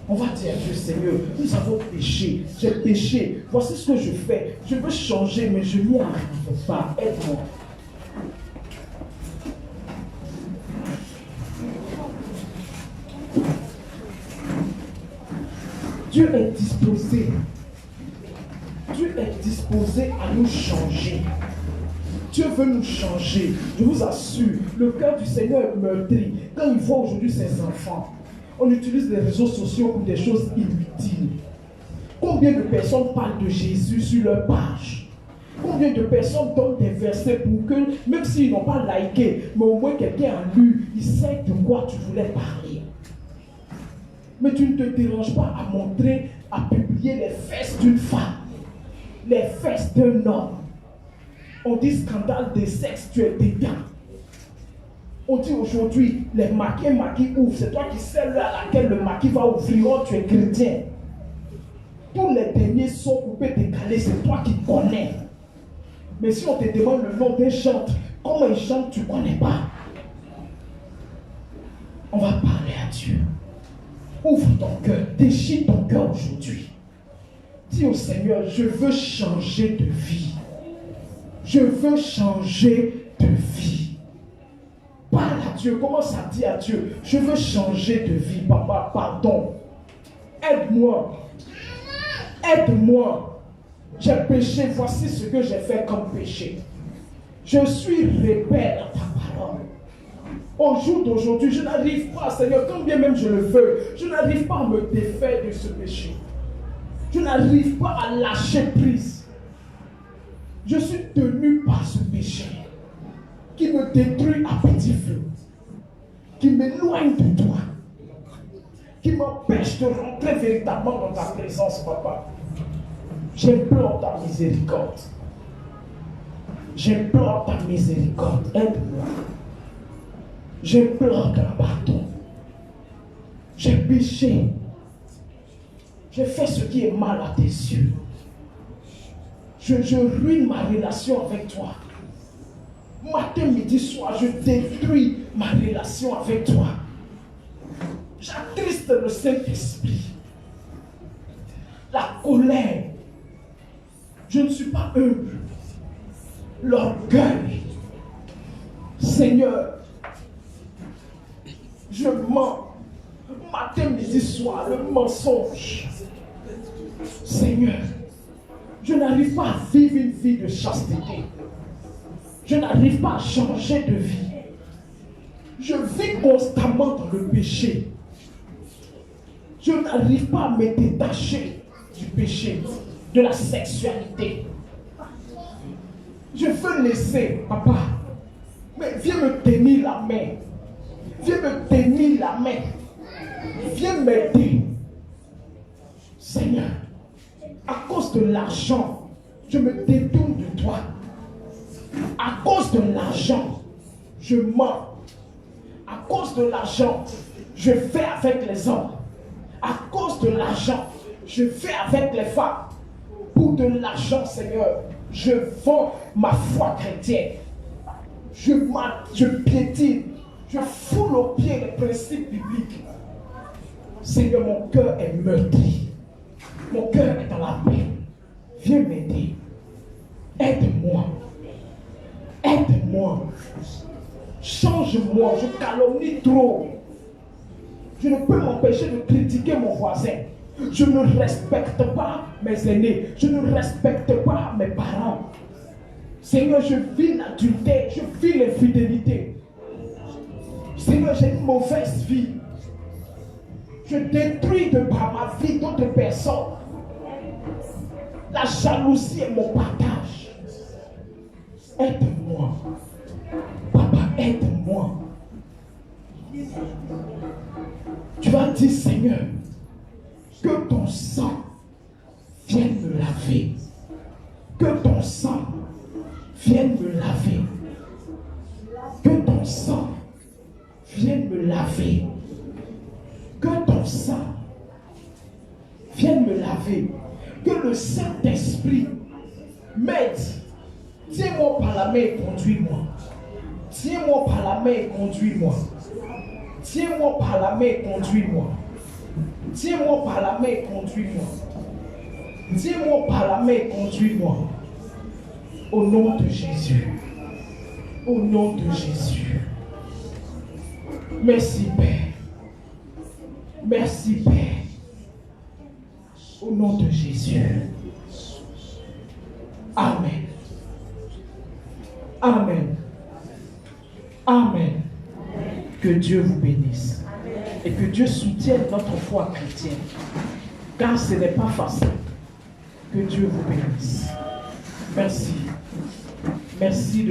On va dire à Dieu, Seigneur, nous avons péché, j'ai péché, voici ce que je fais, je veux changer, mais je n'y arrive pas, aide-moi. Dieu est disposé. Dieu est disposé à nous changer. Dieu veut nous changer. Je vous assure, le cœur du Seigneur est meurtri. Quand il voit aujourd'hui ses enfants, on utilise les réseaux sociaux pour des choses inutiles. Combien de personnes parlent de Jésus sur leur page? Combien de personnes donnent des versets pour que, même s'ils n'ont pas liké, mais au moins quelqu'un a lu, il sait de quoi tu voulais parler. Mais tu ne te déranges pas à montrer, à publier les fesses d'une femme, les fesses d'un homme. On dit scandale de sexe, tu es dedans. On dit aujourd'hui, les maquis ouvrent. C'est toi qui sais l'heure à laquelle le maquis va ouvrir. Oh, tu es chrétien. Tous les derniers sont coupés, décalés. C'est toi qui connais. Mais si on te demande le nom d'un chanteur, comment il chante, tu ne connais pas. On va parler à Dieu. Ouvre ton cœur, déchire ton cœur aujourd'hui. Dis au Seigneur, je veux changer de vie. Je veux changer de vie. Parle à Dieu, commence à dire à Dieu, je veux changer de vie. Papa, pardon. Aide-moi. Aide-moi. J'ai péché, voici ce que j'ai fait comme péché. Je suis rebelle à ta parole. Au jour d'aujourd'hui, je n'arrive pas, Seigneur, quand bien même je le veux, je n'arrive pas à me défaire de ce péché. Je n'arrive pas à lâcher prise. Je suis tenu par ce péché qui me détruit à petit feu, qui m'éloigne de toi, qui m'empêche de rentrer véritablement dans ta présence, Papa. J'implore ta miséricorde. J'implore ta miséricorde. Aide-moi. J'implore ton pardon. J'ai péché. J'ai fait ce qui est mal à tes yeux. Je ruine ma relation avec toi. Matin, midi, soir, je détruis ma relation avec toi. J'attriste le Saint-Esprit. La colère. Je ne suis pas humble. L'orgueil. Seigneur, je mens. Matin, midi, soir, le mensonge. Seigneur, je n'arrive pas à vivre une vie de chasteté. Je n'arrive pas à changer de vie. Je vis constamment dans le péché. Je n'arrive pas à me détacher du péché, de la sexualité. Je veux laisser, papa, mais viens me tenir la main. Viens me tenir la main. Viens m'aider. Seigneur, à cause de l'argent, je me détourne de toi. À cause de l'argent, je mens. À cause de l'argent, je fais avec les hommes. À cause de l'argent, je fais avec les femmes. Pour de l'argent, Seigneur, je vends ma foi chrétienne. Je piétine. Je foule aux pieds les principes bibliques. Seigneur, mon cœur est meurtri. Mon cœur est dans la peine. Viens m'aider. Aide-moi. Aide-moi. Change-moi. Je calomnie trop. Je ne peux m'empêcher de critiquer mon voisin. Je ne respecte pas mes aînés. Je ne respecte pas mes parents. Seigneur, je vis l'adultère. Je vis l'infidélité. Seigneur, j'ai une mauvaise vie. Je détruis de par ma vie d'autres personnes. La jalousie est mon partage. Aide-moi. Papa, aide-moi. Tu vas dire, Seigneur, que ton sang vienne me laver. Que ton sang vienne me laver. Que ton sang vienne me laver. Que ton sang vienne me laver. Que le Saint-Esprit m'aide. Tiens-moi par la main et conduis-moi. Tiens-moi par la main et conduis-moi. Tiens-moi par la main et conduis-moi. Tiens-moi par la main et conduis-moi. Tiens-moi par la main et conduis-moi. Au nom de Jésus. Au nom de Jésus. Merci, Père. Merci, Père. Au nom de Jésus. Amen. Amen. Amen. Que Dieu vous bénisse. Et que Dieu soutienne notre foi chrétienne. Car ce n'est pas facile. Que Dieu vous bénisse. Merci. Merci.